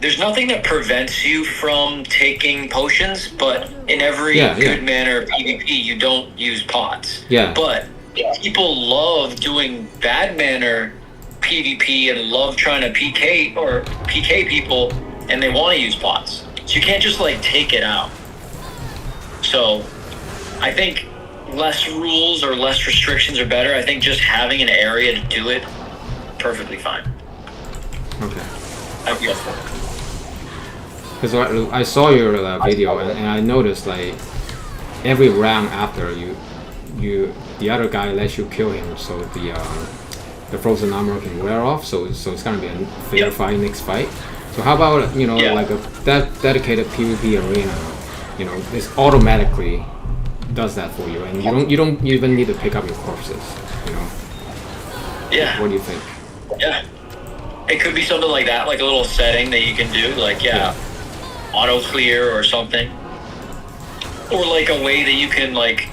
there's nothing that prevents you from taking potions, but in every good manner of PvP, you don't use pots. Yeah. But people love doing bad manner PvP and love trying to PK people, and they want to use pots. So you can't just like take it out. So I think less rules or less restrictions are better. I think just having an area to do it, perfectly fine. Okay. I'd be up for it. Because I saw your video and I noticed like every round after the other guy lets you kill him, so the frozen armor can wear off. So it's gonna be a fair fight next fight. So how about like a dedicated PvP arena? You know, this automatically does that for you, and you don't even need to pick up your corpses. You know. Yeah. What do you think? Yeah. It could be something like that, like a little setting that you can do, like auto clear or something, or like a way that you can like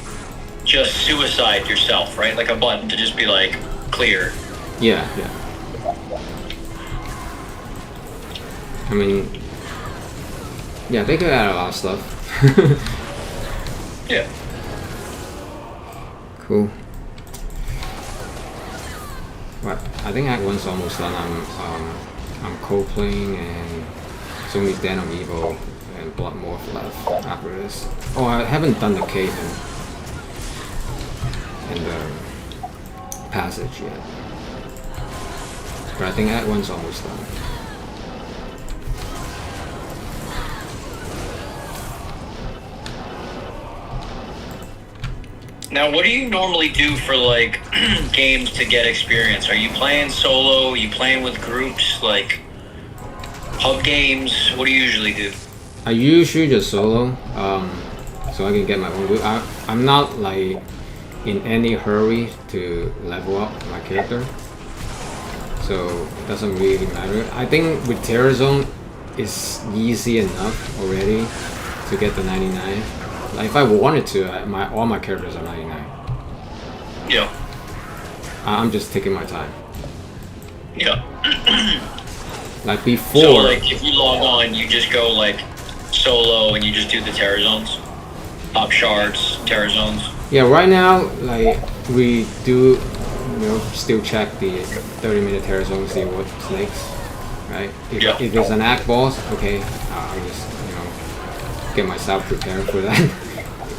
just suicide yourself, right? Like a button to just be like clear. Yeah. I mean, yeah, they could add a lot of stuff. Yeah. Cool. Right, I think Act 1's almost done. I'm co-playing and it's only Den of Evil and Blood Morph left after this. Oh, I haven't done the cave and the passage yet. But I think Act 1's almost done. Now, what do you normally do for like games to get experience? Are you playing solo? Are you playing with groups, like hub games? What do you usually do? I usually just solo, so I can get my own loot. I'm not like in any hurry to level up my character, so it doesn't really matter. I think with Terror Zone, it's easy enough already to get the 99. Like if I wanted to, all my characters are 99. Yeah. I'm just taking my time. Yeah. Like before. So like if you log on, you just go like solo and you just do the terror zones, pop shards, terror zones. Yeah, right now, like we do, still check the 30-minute terror zone, see what's next, right? If it's an act boss, okay, I'll just get myself prepared for that.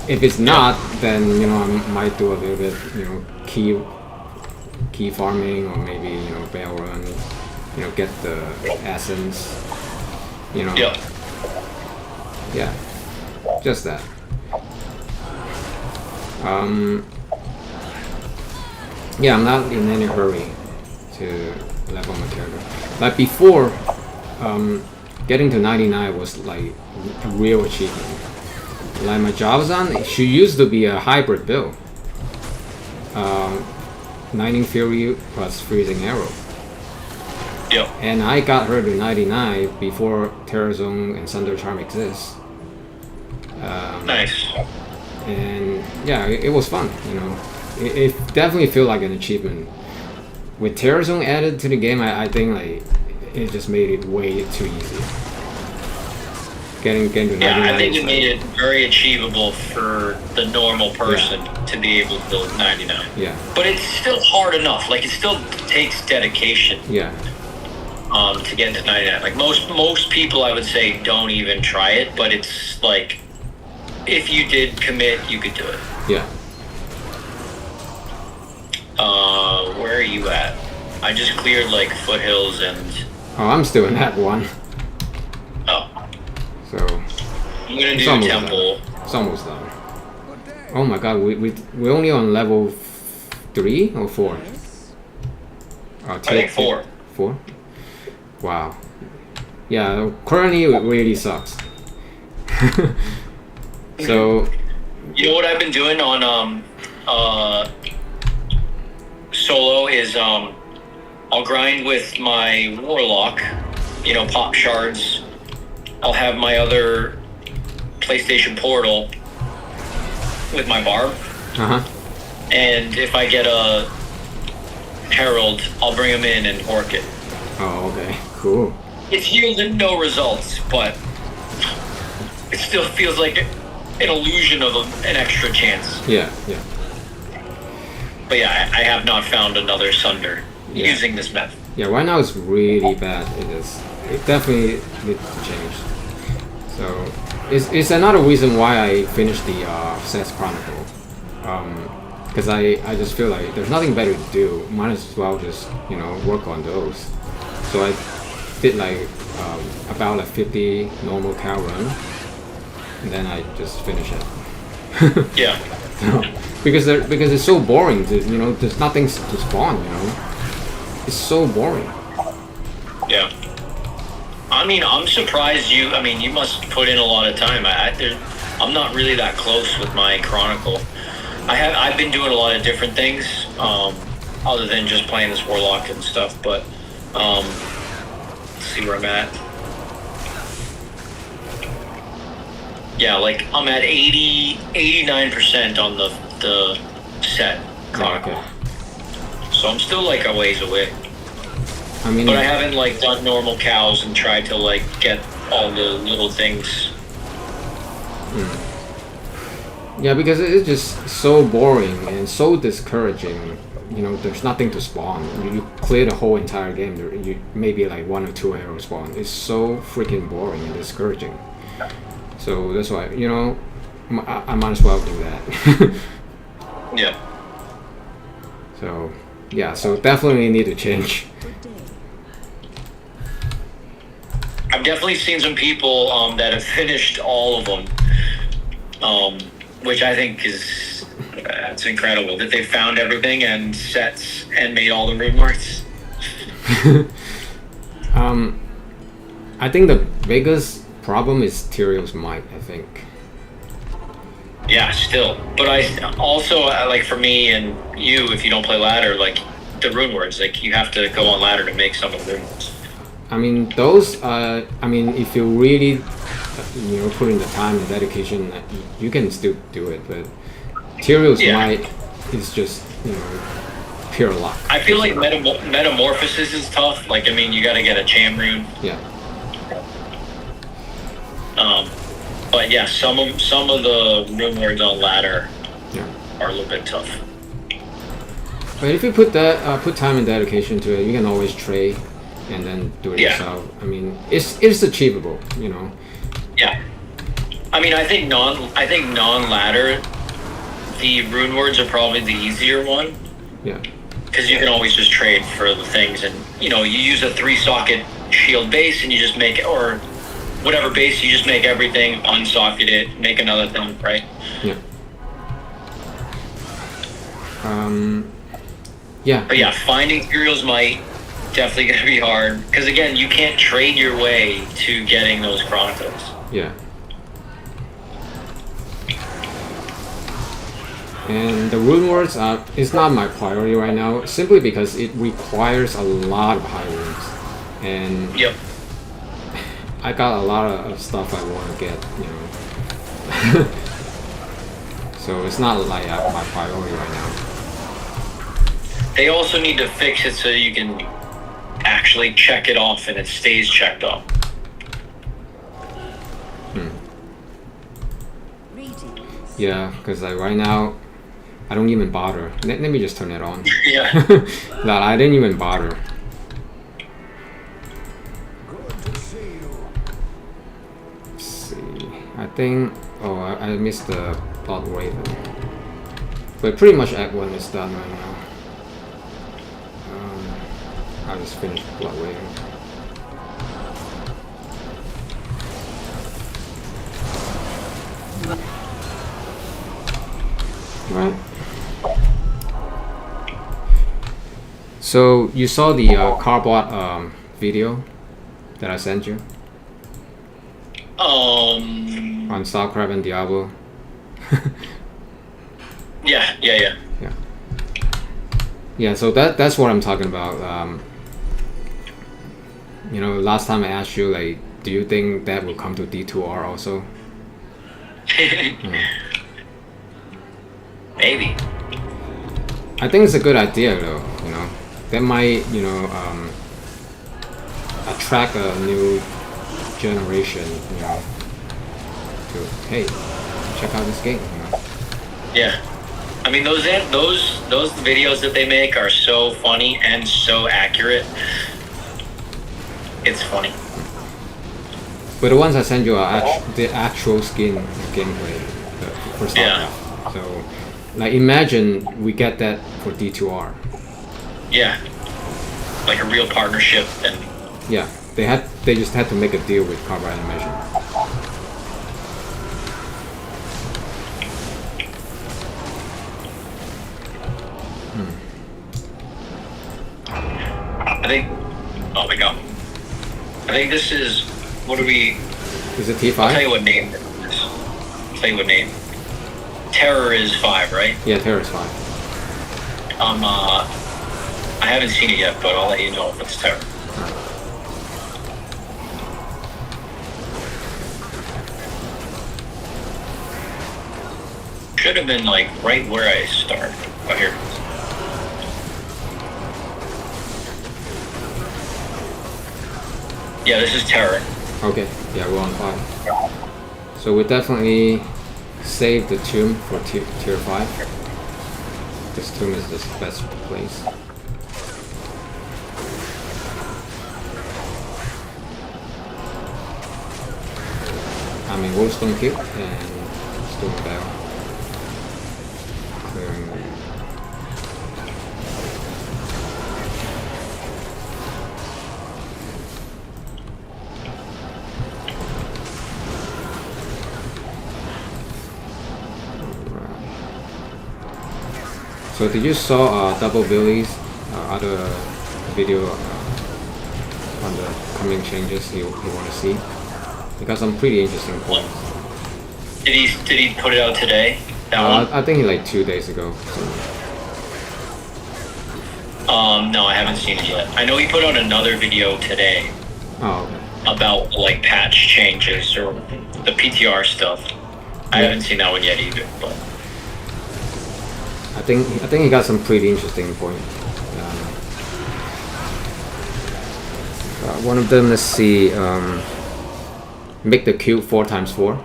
If it's not, then I might do a little bit, key farming, or maybe bell run, get the essence, Yeah. yeah, just that. Yeah, I'm not in any hurry to level my character. Like before, getting to 99 was like a real achievement. Like my Javazan, she used to be a hybrid build. Lightning Fury plus Freezing Arrow. Yep. And I got her to 99 before Terror Zone and Thunder Charm exist. Nice. And yeah, it was fun, It definitely felt like an achievement. With Terror Zone added to the game, I think like it just made it way too easy. Getting to 99. Yeah, I think it made it very achievable for the normal person to be able to build 99. Yeah. But it's still hard enough. Like, it still takes dedication. Yeah. To get to 99. Like most people, I would say, don't even try it. But it's like, if you did commit, you could do it. Yeah. Where are you at? I just cleared like foothills and. Oh, I'm still in that one. Oh. So. I'm gonna do almost temple. Done. It's almost done. Oh my god, we're only on level 3 or 4? I think 4. 4? Wow. Yeah, currently it really sucks. So. You know what I've been doing on solo is I'll grind with my Warlock, pop shards. I'll have my other PlayStation Portal with my Barb. Uh-huh. And if I get a Herald, I'll bring him in and orc it. Oh, okay. Cool. It's yielded no results, but it still feels like an illusion of an extra chance. Yeah, yeah. But yeah, I have not found another Sunder using this method. Yeah, right now it's really bad. It definitely needs to change. So it's another reason why I finished the Seth Chronicle. Because I just feel like there's nothing better to do. Might as well just work on those. So I did like about a 50 normal cow run, and then I just finish it. Yeah. Because it's so boring. There's nothing to spawn. It's so boring. Yeah. I mean, I'm surprised you must put in a lot of time. I'm not really that close with my Chronicle. I've been doing a lot of different things, other than just playing this Warlock and stuff, but let's see where I'm at. Yeah, like I'm at 89% on the set Chronicle. Okay. So I'm still like a ways away. I mean, But I haven't like done normal cows and tried to like get all the little things. Yeah, because it's just so boring and so discouraging. There's nothing to spawn. You clear the whole entire game. You maybe like 1 or 2 arrows spawn. It's so freaking boring and discouraging. So that's why I might as well do that. Yeah. So yeah, so definitely need to change. I've definitely seen some people that have finished all of them, which I think is it's incredible that they found everything and sets and made all the rune marks. I think the biggest problem is Tyrion's might, I think. Yeah, still. But I also, like for me and you, if you don't play ladder, like the rune words, like you have to go on ladder to make some of the rune words. I mean, those, if you really, put in the time and dedication, you can still do it, but Tyrion's might is just, pure luck. I feel like Metamorphosis is tough. Like, you gotta get a Cham rune. Yeah. But yeah, some of the rune words on ladder are a little bit tough. But if you put time and dedication to it, you can always trade and then do it yourself. It's achievable, Yeah. I think non-ladder, the rune words are probably the easier one, Yeah. Because you can always just trade for the things, and you use a 3-socket shield base, and you just make or whatever base, you just make everything, unsocket it, make another thing, right? Yeah. Yeah. But yeah, finding Imperial's Might definitely gonna be hard because again, you can't trade your way to getting those Chronicles. Yeah. And the rune words is not my priority right now, simply because it requires a lot of high runes, and Yep. I got a lot of stuff I want to get, so it's not like my priority right now. They also need to fix it so you can actually check it off and it stays checked off. Greetings. Yeah, because like right now, I don't even bother. Let me just turn it on. Yeah. That I didn't even bother. Let's see. I think. Oh, I missed the Blood Raven. But pretty much Act 1 is done right now. I just finished Blood Raven. Right. So you saw the Carbot video that I sent you on Starcraft and Diablo. Yeah. Yeah, so that's what I'm talking about. Last time I asked you, like, do you think that will come to D2R also? Maybe. I think it's a good idea, though. That might, attract a new generation. To hey, check out this game. Yeah. I mean, those videos that they make are so funny and so accurate. It's funny. But the ones I sent you are the actual skin gameplay for Starcraft. Yeah. So, like, imagine we get that for D2R. Yeah. Like a real partnership, and Yeah, they just had to make a deal with Carver Animation. I think. Oh my god. I think this is. What do we? Is it T5? I'll tell you what name it is. I'll tell you what name. Terror is 5, right? Yeah, Terror is 5. I haven't seen it yet, but I'll let you know if it's Terror. Should have been like right where I started. Oh, here it is. Yeah, this is Terror. Okay, yeah, we're on 5. So we definitely save the tomb for tier 5. This tomb is the best place. I mean, Wolfstone Cube and Stone Bell. Clearing them. So did you saw Double Billy's other video on the coming changes you want to see? Because some pretty interesting points. Did he put it out today? That one? I think like 2 days ago. So. No, I haven't seen it yet. I know he put out another video today Oh, okay. about like patch changes or the PTR stuff. I haven't seen that one yet either, but I think he got some pretty interesting points. One of them, let's see, make the cube 4x4.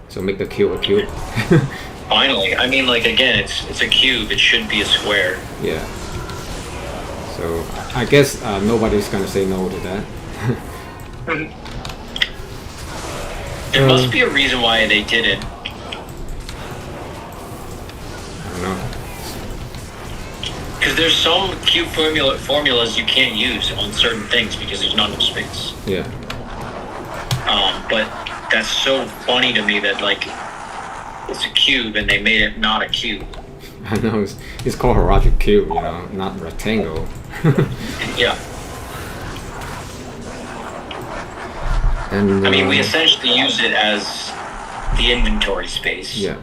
So make the cube a cube. finally, I mean, like again, it's a cube. It should be a square. Yeah. So I guess nobody's gonna say no to that. There must be a reason why they did it. I don't know. Because there's some cube formulas you can't use on certain things because there's not enough space. Yeah. But that's so funny to me that like it's a cube and they made it not a cube. I know it's called Horagic cube, you know, not rectangle. Yeah. And I mean, we essentially use it as the inventory space. yeah.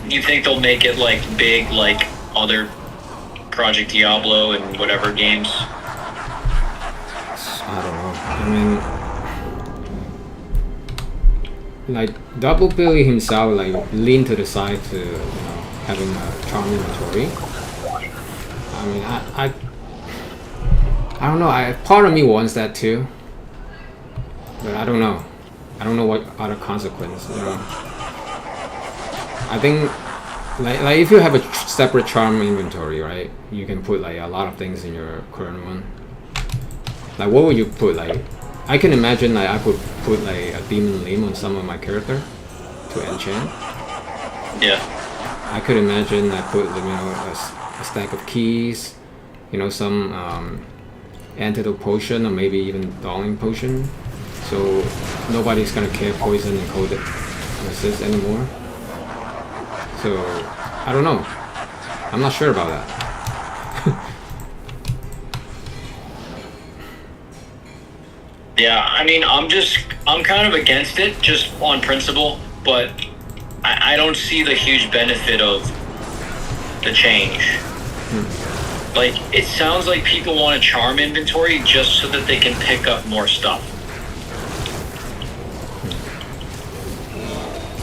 You think they'll make it like big, like other Project Diablo and whatever games? I don't know. I mean, like Double Billy himself, like leaned to the side to having a charm inventory. I mean, I don't know. Part of me wants that too, but I don't know. I don't know what other consequence. I think like if you have a separate charm inventory, right? You can put like a lot of things in your current one. Like what would you put? Like I can imagine like I could put like a demon limb on some of my character to enchant. Yeah. I could imagine I put a stack of keys, some antidote potion or maybe even dawning potion, so nobody's gonna care poison and cold resist anymore. So I don't know. I'm not sure about that. Yeah, I mean, I'm kind of against it just on principle, but I don't see the huge benefit of the change. Like, it sounds like people want a charm inventory just so that they can pick up more stuff.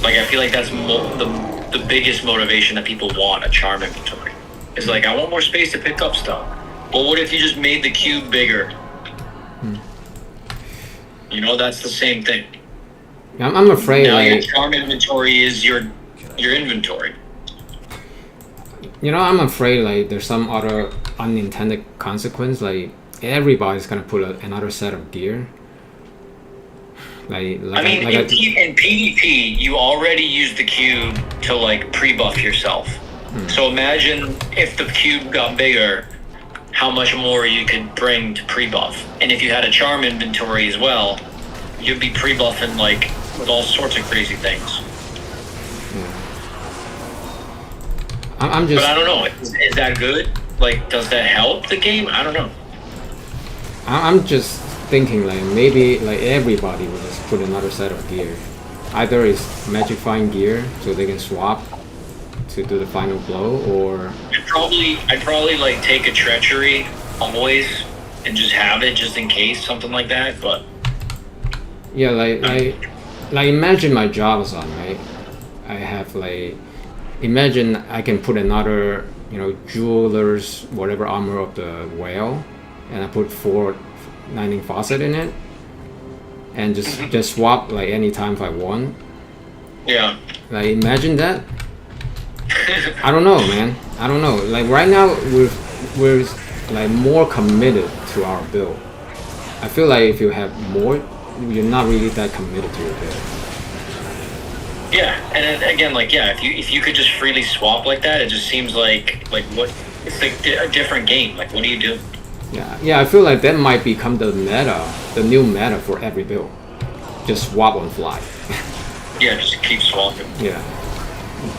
Like, I feel like that's the biggest motivation that people want, a charm inventory. It's like, I want more space to pick up stuff. Well, what if you just made the cube bigger? That's the same thing. I'm afraid now like your charm inventory is your inventory. I'm afraid like there's some other unintended consequence. Like everybody's gonna put another set of gear. In PvP, you already use the cube to like pre-buff yourself. So imagine if the cube got bigger, how much more you could bring to pre-buff. And if you had a charm inventory as well, you'd be pre-buffing like with all sorts of crazy things. I'm just. But I don't know. Is that good? Like, does that help the game? I don't know. I'm just thinking like maybe like everybody will just put another set of gear. Either it's magifying gear so they can swap to do the final blow, or I'd probably like take a treachery always and just have it just in case, something like that. But yeah, like imagine my Java-san, right? I have like imagine I can put another jeweler's whatever armor of the whale, and I put 4 lightning faucet in it, and just swap like anytime if I want. Yeah. Like imagine that. I don't know, man. I don't know. Like right now we're like more committed to our build. I feel like if you have more, you're not really that committed to your build. Yeah, and then, again, like if you could just freely swap like that, it just seems like what it's like a different game. Like what do you do? Yeah. I feel like that might become the new meta for every build. Just swap on fly. Yeah, just keep swapping. Yeah.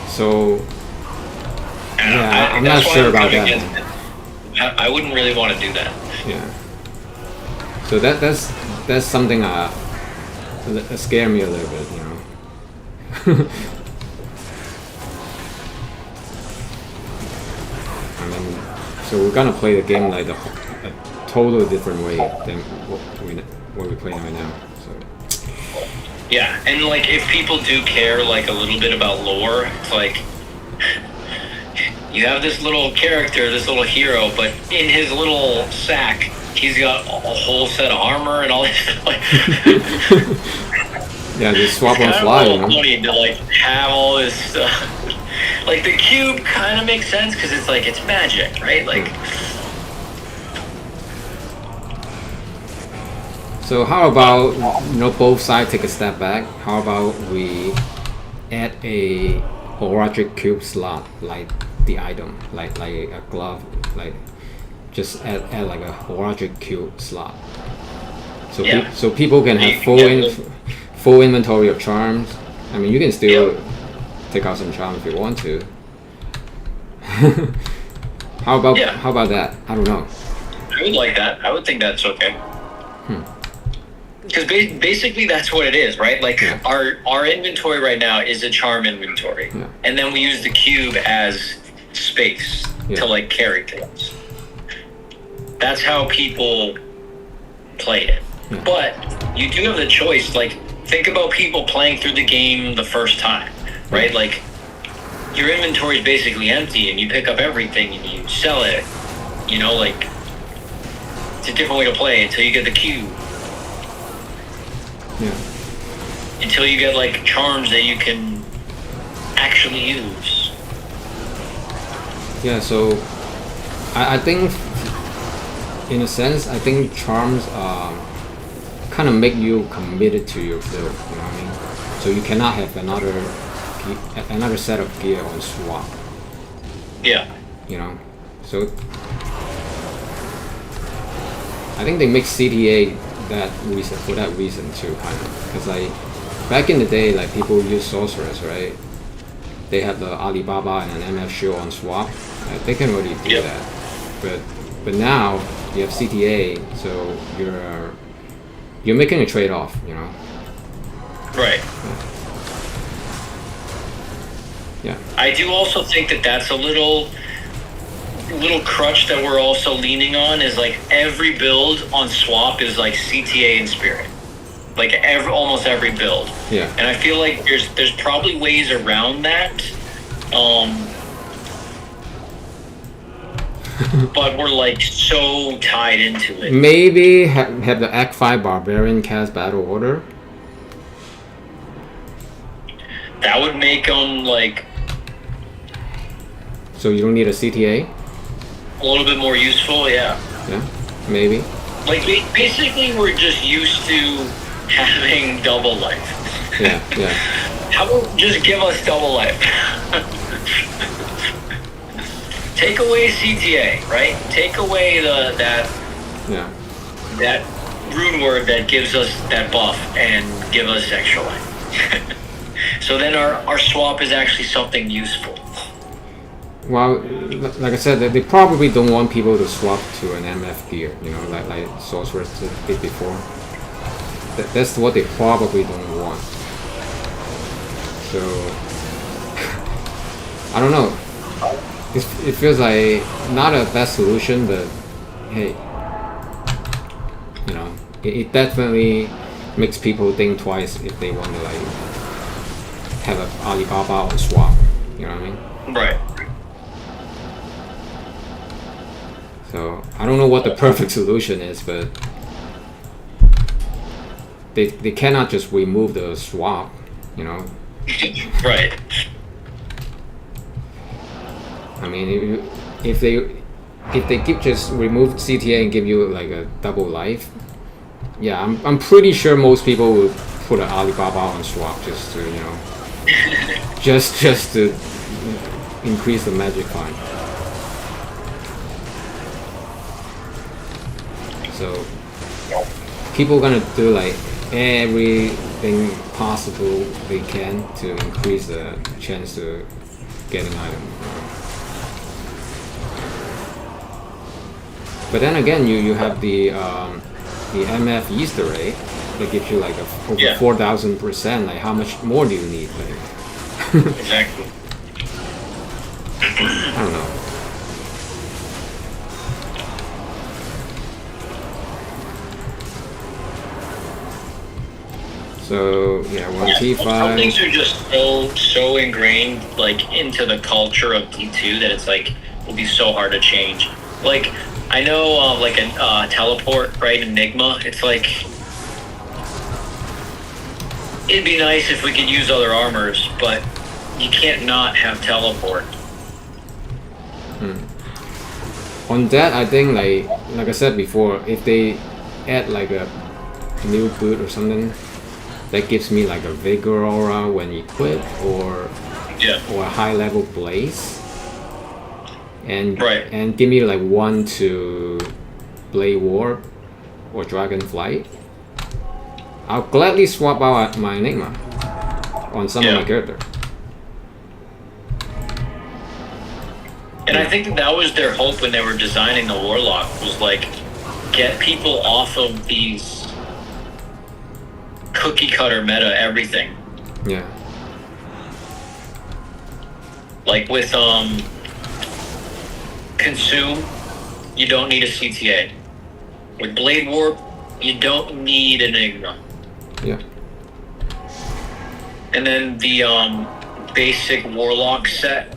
So. Yeah, I'm not sure about that. I wouldn't really want to do that. Yeah. So that's something that scared me a little bit, I mean, so we're gonna play the game like a totally different way than what we play right now. So. Yeah, and like if people do care like a little bit about lore, it's like. You have this little character, this little hero, but in his little sack, he's got a whole set of armor and all this stuff. Yeah, just swap on fly. It's funny to like have all this stuff. Like the cube kind of makes sense because it's like it's magic, right? Like. So how about both sides take a step back? How about we add a horologic cube slot like the item, like a glove, like just add like a horologic cube slot. So Yeah. so people can have Yeah. full inventory of charms. I mean, you can still take out some charms if you want to. How about that? I don't know. I would like that. I would think that's okay. Because basically that's what it is, right? Like Yeah. our inventory right now is a charm inventory, Yeah. and then we use the cube as space Yeah. to like carry things. That's how people play it. Yeah. But you do have the choice. Like, think about people playing through the game the first time, right? Like, your inventory is basically empty, and you pick up everything and you sell it. You know, like, it's a different way to play until you get the cube. Yeah. Until you get like charms that you can actually use. Yeah, so I think, in a sense, I think charms kind of make you committed to your build. You know what I mean? So you cannot have another set of gear on swap. Yeah. You know, so I think they make CTA for that reason too, kind of, because like back in the day, like people use sorcerers, right? They have the Alibaba and an MF shield on swap. They can already do Yep. that, but now you have CTA, so you're making a trade-off, you know. Right. Yeah. I do also think that that's a little crutch that we're also leaning on is like every build on swap is like CTA and spirit. Like almost every build. Yeah. And I feel like there's probably ways around that. But we're like so tied into it. Maybe have the Act 5 Barbarian cast Battle Order. That would make them like So you don't need a CTA? a little bit more useful, yeah. Yeah, maybe. Like basically we're just used to having double life. Yeah, yeah. How about just give us double life? Take away CTA, right? Take away that rune word that gives us that buff and give us extra life. So then our swap is actually something useful. Well, like I said, they probably don't want people to swap to an MF gear, you know, like Sorcerers did before. That's what they probably don't want. So, I don't know. It feels like not a best solution, but hey, you know, it definitely makes people think twice if they want to like have a Alibaba on swap. You know what I mean? Right. So I don't know what the perfect solution is, but they cannot just remove the swap, you know. Right. I mean, if they just remove CTA and give you like a double life, yeah, I'm pretty sure most people would put an Alibaba on swap just to, you know, just to increase the magic fine. So people gonna do like everything possible they can to increase the chance to getting item. But then again, you have the MF Easter egg that gives you like over 4,000%. Like, how much more do you need? Like, Exactly. I don't know. So yeah, one Some T5. things are just so ingrained like into the culture of D2 that it's like will be so hard to change. Like I know like a teleport, right? Enigma. It's like it'd be nice if we could use other armors, but you can't not have teleport. On that, I think like I said before, if they add like a new boot or something that gives me like a vigor aura when equipped, or Yeah. or high level blaze, and Right. and give me like 1 to blade warp or dragon flight, I'll gladly swap out my enigma on some of Yeah. my character. And I think that was their hope when they were designing the Warlock, was like, get people off of these cookie cutter meta everything. Yeah. Like with Consume, you don't need a CTA. With Blade Warp, you don't need an Enigma. Yeah. And then the basic Warlock set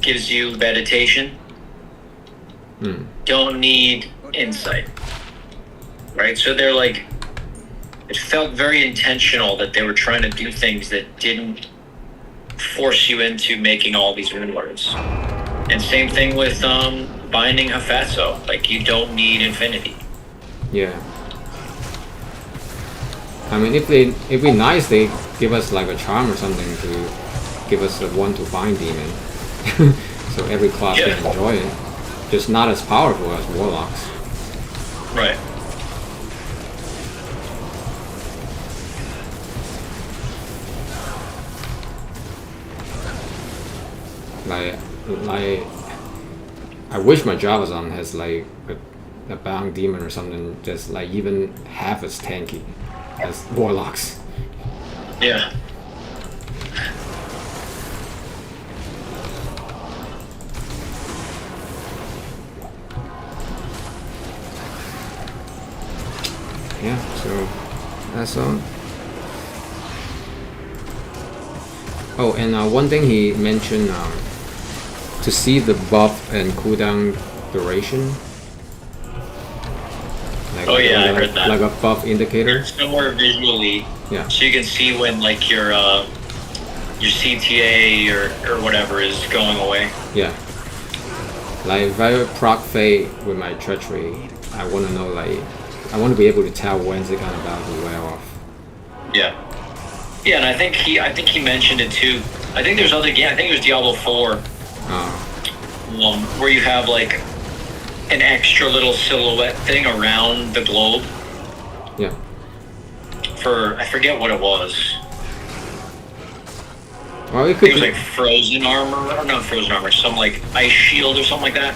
gives you meditation. Don't need insight. Right? So they're like, it felt very intentional that they were trying to do things that didn't force you into making all these rune words. And same thing with binding Hephaso. Like, you don't need infinity. Yeah. I mean, if it'd be nice, they give us like a charm or something to give us a 1 to bind demon, so every class Yeah. can enjoy it. Just not as powerful as warlocks. Right. Like, I wish my Javazon has like a bound demon or something, just like even half as tanky as warlocks. Yeah. Yeah, so that's all. Oh, and one thing he mentioned, to see the buff and cooldown duration. Like, Oh, yeah, I like, heard that. like a buff indicator. Somewhere visually, Yeah. so you can see when like your CTA or whatever is going away. Yeah. Like if I proc fade with my treachery, I want to know, like, I want to be able to tell when's it gonna about to wear off. Yeah. Yeah, and I think he mentioned it too. I think there's other game. I think it was Diablo 4, where you have like an extra little silhouette thing around the globe. Yeah. For, I forget what it was. Well, it I could think it was be. like frozen armor, or not frozen armor, some like ice shield or something like that.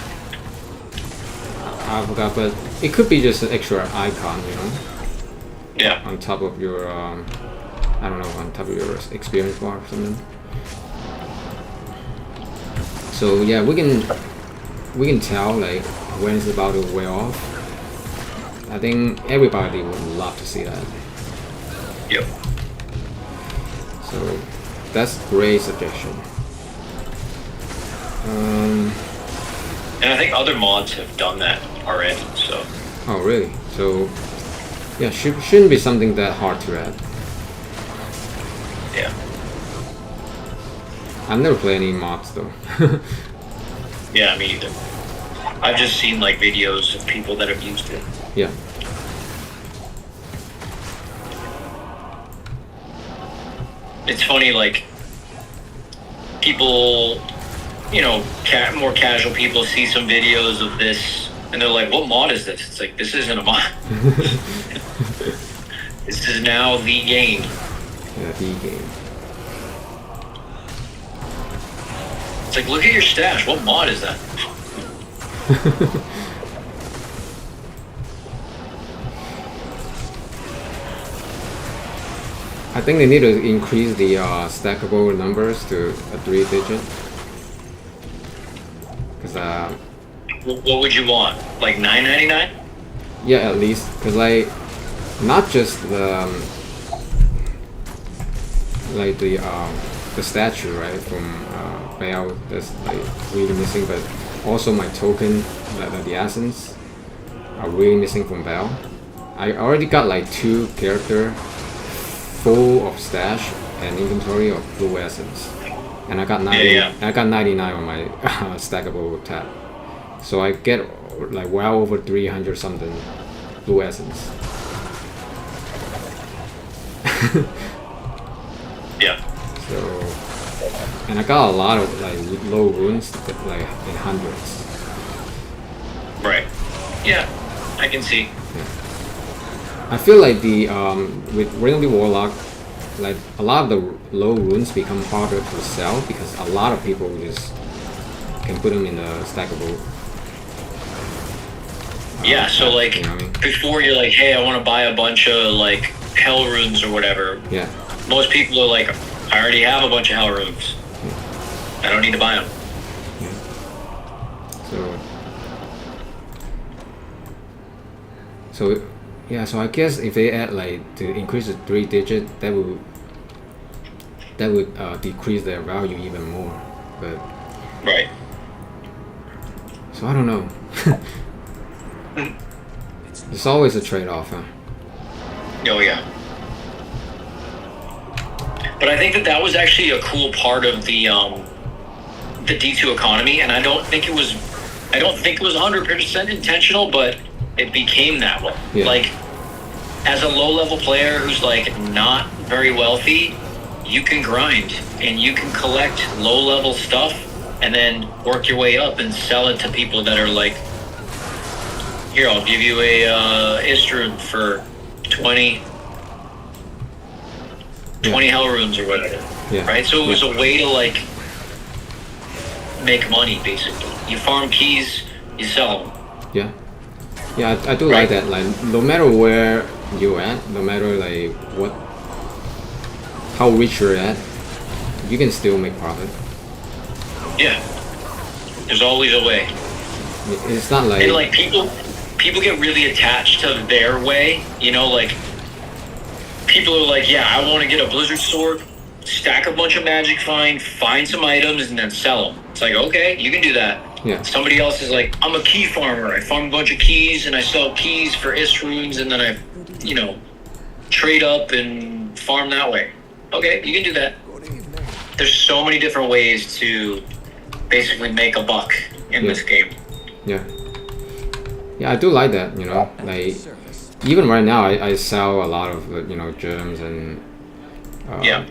I forgot, but it could be just an extra icon, you know, Yeah. on top of your, I don't know, on top of your experience bar or something. So yeah, we can tell like when it's about to wear off. I think everybody would love to see that. Yep. So that's great suggestion. And I think other mods have done that already. So Oh really? So yeah, shouldn't be something that hard to add. yeah. I've never played any mods though. Yeah, me either. I've just seen like videos of people that have used it. Yeah. It's funny, like, people, you know, more casual people see some videos of this and they're like, what mod is this? It's like, this isn't a mod. This is now the game. Yeah, the game. It's like, look at your stash. What mod is that? I think they need to increase the stackable numbers to a 3-digit. Because What would you want? Like $9.99? yeah, at least, because like not just the like the statue, right, from Baal that's like really missing, but also my token, the essence, are really missing from Baal. I already got like 2 character full of stash and inventory of blue essence, and I got 90. Yeah. I got 99 on my stackable tab, so I get like well over 300 something blue essence. Yeah. So and I got a lot of like low runes, like in hundreds. Right. Yeah, I can see. I feel like the with Ringly Warlock, like a lot of the low runes become harder to sell because a lot of people just can put them in a stackable. Yeah, so like you know what I mean? before you're like, hey, I want to buy a bunch of like hell runes or whatever. Yeah. Most people are like, I already have a bunch of hell runes. I don't need to buy them. So yeah, so I guess if they add like to increase the 3-digit, that would decrease their value even more. But Right. so I don't know. It's always a trade-off, huh? Oh yeah. But I think that was actually a cool part of the D2 economy, and I don't think it was 100% intentional, but it became that way. Yeah. Like, as a low-level player who's like not very wealthy, you can grind and you can collect low-level stuff and then work your way up and sell it to people that are like, here, I'll give you a Istrun for 20 hell runes or whatever. Yeah. Right? So it was a way to like make money, basically. You farm keys, you sell them. Yeah. Yeah, I do Right. like that. Like, no matter where you're at, no matter like how rich you're at, you can still make profit. Yeah. There's always a way. It's not like And like people get really attached to their way, you know, like people are like, yeah, I want to get a Blizzard sword, stack a bunch of magic find some items, and then sell them. It's like, okay, you can do that. Yeah. Somebody else is like, I'm a key farmer. I farm a bunch of keys and I sell keys for Istruns, and then I, you know, trade up and farm that way. Okay, you can do that. There's so many different ways to basically make a buck in this game. Yeah. Yeah, I do like that, you know. Like, even right now, I sell a lot of, you know, gems and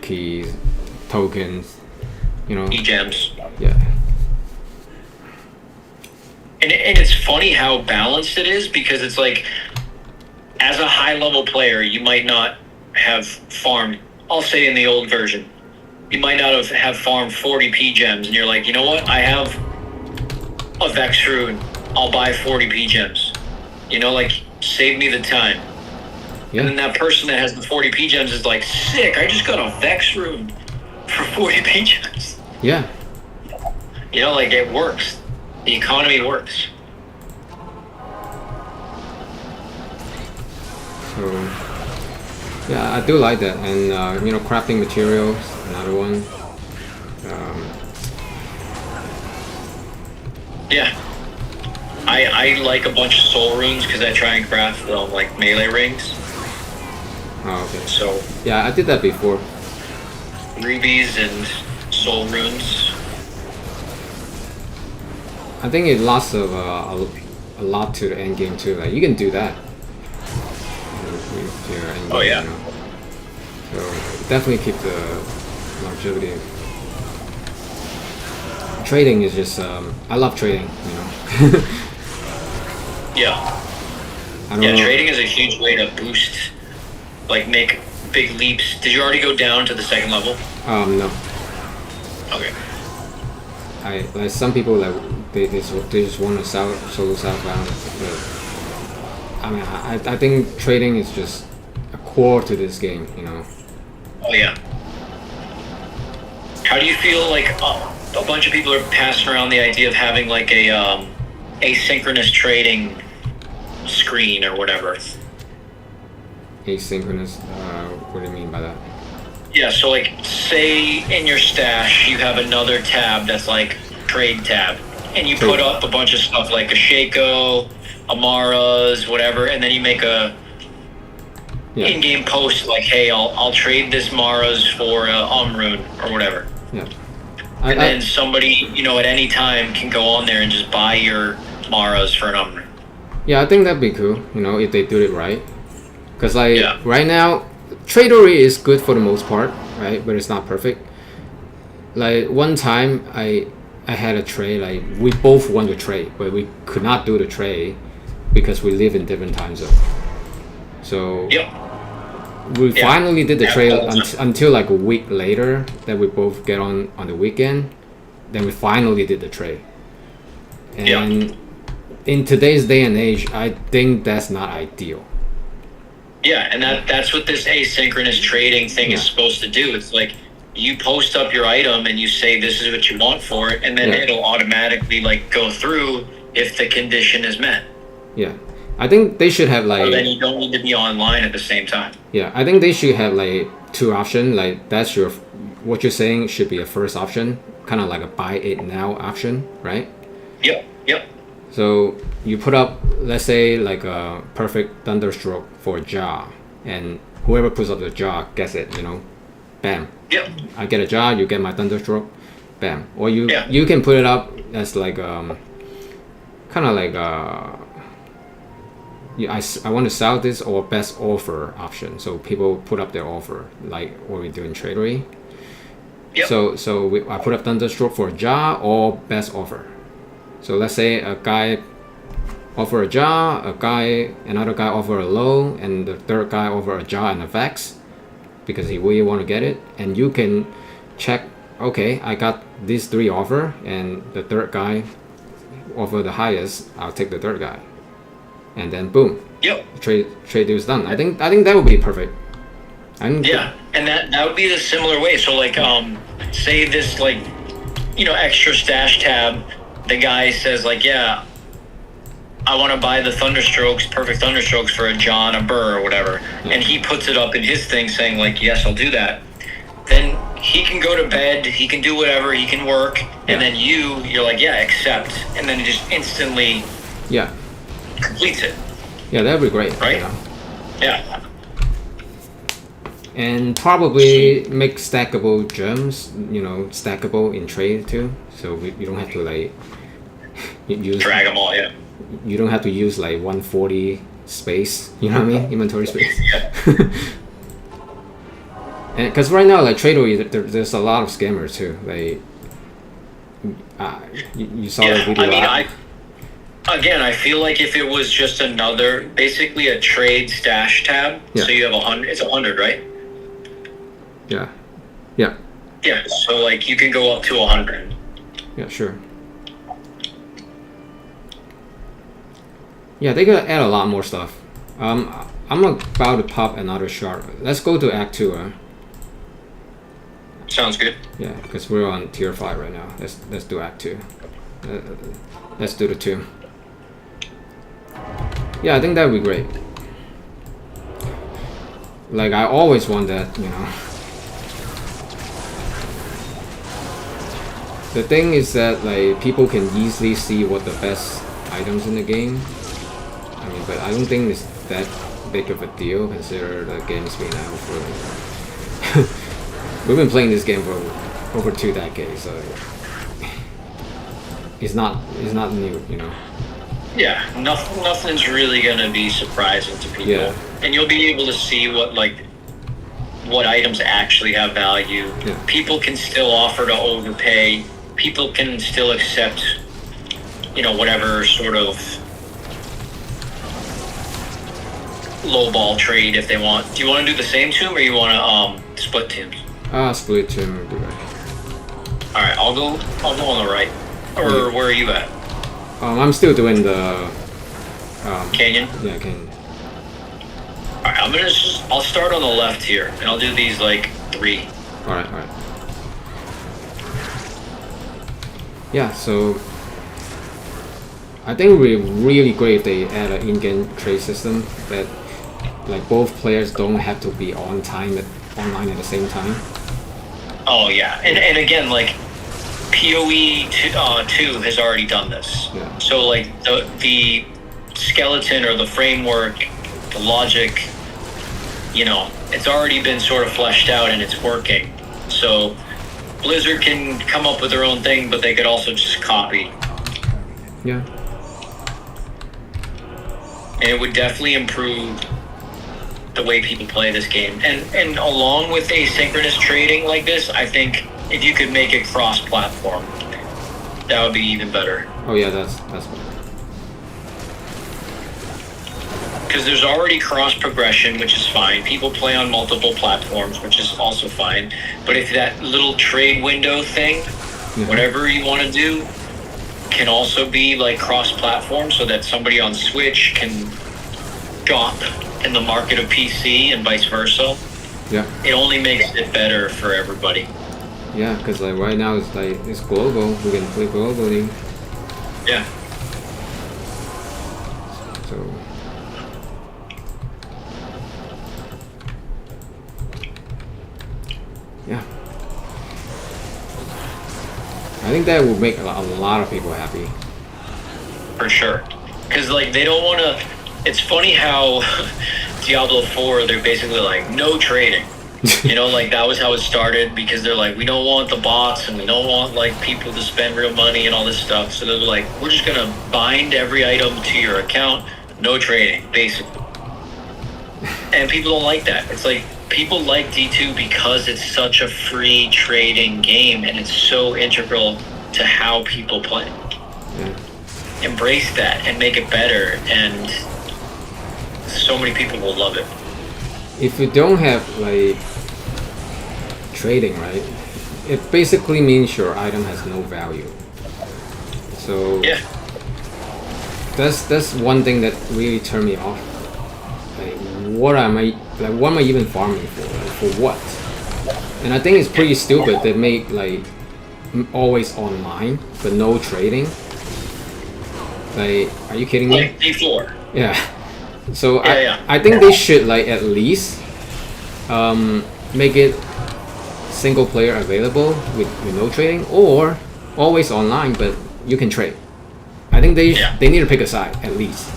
keys, tokens, you know. E-gems. Yeah. And it's funny how balanced it is, because it's like, as a high-level player, you might not have farmed, I'll say in the old version, you might not have farmed 40 P-gems, and you're like, you know what, I have a Vex rune, I'll buy 40 P-gems. You know, like, save me the time. Yeah. And then that person that has the 40 P-gems is like, sick, I just got a Vex rune for 40 P-gems. Yeah. You know, like, it works. The economy works. So, yeah, I do like that. And, you know, crafting materials, another one. Yeah. I like a bunch of soul runes because I try and craft like melee rings. Oh, okay. So Yeah, I did that before. rubies and soul runes. I think it lost of a lot to the end game too. Like, you can do that. With your end Oh, game, yeah. you know. So definitely keep the longevity. Trading is just I love trading, you know. Yeah. I don't Yeah, know. trading is a huge way to boost, like make big leaps. Did you already go down to the second level? No. Okay. I like some people like they just want to solo southbound. But I mean, I think trading is just a core to this game, you know. Oh yeah. How do you feel like a bunch of people are passing around the idea of having like a asynchronous trading screen or whatever? Asynchronous. What do you mean by that? Yeah, so like say in your stash you have another tab that's like trade tab, and you put up a bunch of stuff like a Shaco, Amara's, whatever, and then you make a in-game post like, hey, I'll trade this Mara's for Umrune or whatever. Yeah. And then somebody, you know, at any time can go on there and just buy your Mara's for an Umrune. Yeah, I think that'd be cool, you know, if they do it right. Because, like, Yeah. right now, tradery is good for the most part, right? But it's not perfect. like one time I had a trade, like we both want to trade, but we could not do the trade because we live in different time zones. So we finally did the trade until like a week later that we both get on the weekend. Then we finally did the trade. And in today's day and age, I think that's not ideal. Yeah, and that's what this asynchronous trading thing is supposed to do. It's like you post up your item and you say this is what you want for it, and then it'll automatically like go through if the condition is met. Yeah, I think they should have like. So then you don't need to be online at the same time. Yeah, I think they should have like two options. Like that's what you're saying should be a first option, kind of like a buy it now option, right? Yep. So you put up, let's say, like a perfect thunderstroke for a jar, and whoever puts up the jar gets it. Bam. Yep. I get a jar, you get my thunderstroke, bam. Or you can put it up as like kind of like I want to sell this or best offer option. So people put up their offer, like what we do in Tradery. Yep. So I put up thunderstroke for a jar or best offer. So let's say a guy offer a jar, another guy offer a low, and the third guy offer a jar and a vex because he really want to get it. And you can check, okay, I got these three offer, and the third guy offer the highest. I'll take the third guy, and then boom. Yep. Trade deal is done. I think that would be perfect. And that would be the similar way. So like say this like extra stash tab. The guy says like, yeah, I want to buy the perfect thunderstrokes for a John, a Burr, or whatever. And he puts it up in his thing saying like, yes, I'll do that. Then he can go to bed, he can do whatever, he can work. And then you're like, yeah, accept. And then it just instantly completes it. Yeah, that'd be great. Right? Yeah. And probably make stackable gems, stackable in trade too. So you don't have to like use drag them all. You don't have to use like 140 space. You know what I mean? Inventory space. And because right now, like Tradery, there's a lot of scammers too. Like you saw the video. I feel like if it was just basically a trade stash tab. So you have 100. It's 100, right? Yeah. Yeah, so like you can go up to 100. Yeah, sure. Yeah, they gotta add a lot more stuff. I'm about to pop another shard. Let's go to Act 2. Sounds good. Yeah, because we're on Tier 5 right now. Let's do Act 2. Let's do the 2. Yeah, I think that would be great. Like, I always want that, The thing is that like people can easily see what the best items in the game. I mean, but I don't think it's that big of a deal considering the game's been out for. We've been playing this game for over 2 decades, so it's not new, Yeah, nothing's really gonna be surprising to people. Yeah. And you'll be able to see what items actually have value. Yeah. People can still offer to overpay. People can still accept, whatever sort of lowball trade if they want. Do you want to do the same tomb or you want to split teams? Split tomb would be right. All right, I'll go on the right. Or where are you at? I'm still doing the Canyon. Yeah, canyon. All right, I'll start on the left here, and I'll do these like 3. All right. Yeah, so I think it would be really great if they add an in-game trade system that like both players don't have to be online at the same time. Oh yeah, and again, like PoE 2 has already done this. Yeah. So like the skeleton or the framework, the logic, it's already been sort of fleshed out and it's working. So Blizzard can come up with their own thing, but they could also just copy. Yeah. And it would definitely improve the way people play this game. And along with asynchronous trading like this, I think if you could make it cross-platform, that would be even better. Oh yeah, that's better. Because there's already cross-progression, which is fine. People play on multiple platforms, which is also fine. But if that little trade window thing, whatever you want to do, can also be like cross-platform, so that somebody on Switch can drop in the market of PC and vice versa. Yeah. It only makes it better for everybody. Yeah, because like right now it's global. We can play globally. Yeah. So. Yeah. I think that will make a lot of people happy. For sure. Because, like, they don't want to... It's funny how Diablo 4, they're basically like, no trading. You know, like, that was how it started, because they're like, we don't want the bots, and we don't want, like, people to spend real money and all this stuff. So they're like, we're just going to bind every item to your account, no trading, basically. And people don't like that. It's like, people like D2 because it's such a free trading game, and it's so integral to how people play. Yeah. Embrace that and make it better, and so many people will love it. If you don't have like trading, right, it basically means your item has no value. So Yeah. that's one thing that really turned me off. Like, what am I even farming for? Like, for what? And I think it's pretty stupid they make like always online but no trading. Like, are you kidding me? Like D4. Yeah. So Yeah. I think they should like at least make it single player available with no trading, or always online but you can trade. I think they need to pick a side at least.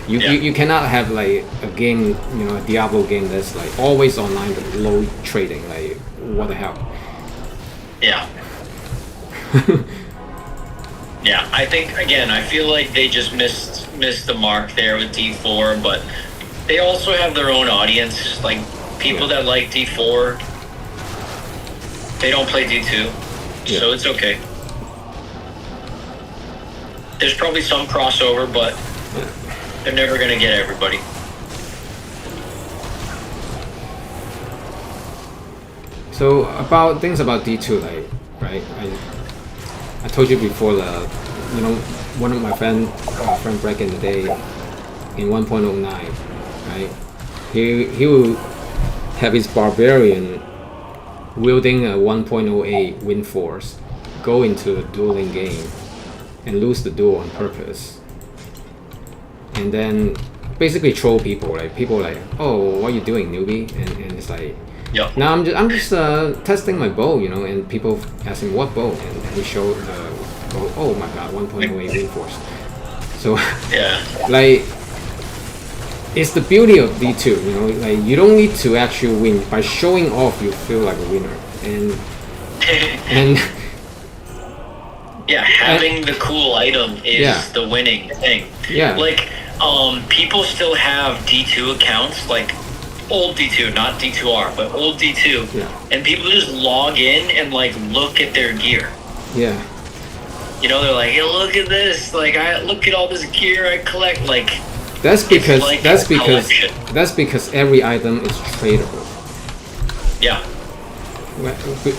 You cannot have like a game, you know, a Diablo game that's like always online but low trading. Like, what the hell? Yeah. Yeah, I think, again, I feel like they just missed the mark there with D4, but they also have their own audience. Like, people that like D4, they don't play D2, so it's okay. There's probably some crossover, but they're never going to get everybody. So about things about D2, like, right? I told you before that, you know, one of my friend back in the day in 1.09, right? He will have his barbarian wielding a 1.08 wind force, go into a dueling game and lose the duel on purpose, and then basically troll people. Like, people like, oh, what are you doing, newbie? And it's like, yeah. now I'm just testing my bow, you know, and people ask him what bow, and he showed the bow. Oh my god, 1.08 wind force. So Yeah. like, it's the beauty of D2, you know, like, you don't need to actually win. By showing off, you feel like a winner, and yeah, having the cool item is the winning thing. Yeah. Like, people still have D2 accounts, like old D2, not D2R, but old D2. Yeah. And people just log in and like look at their gear. yeah, You know, they're like, hey, look at this. Like, I look at all this gear I collect. Like, that's because like that's a because collection. that's because every item is tradable. Yeah.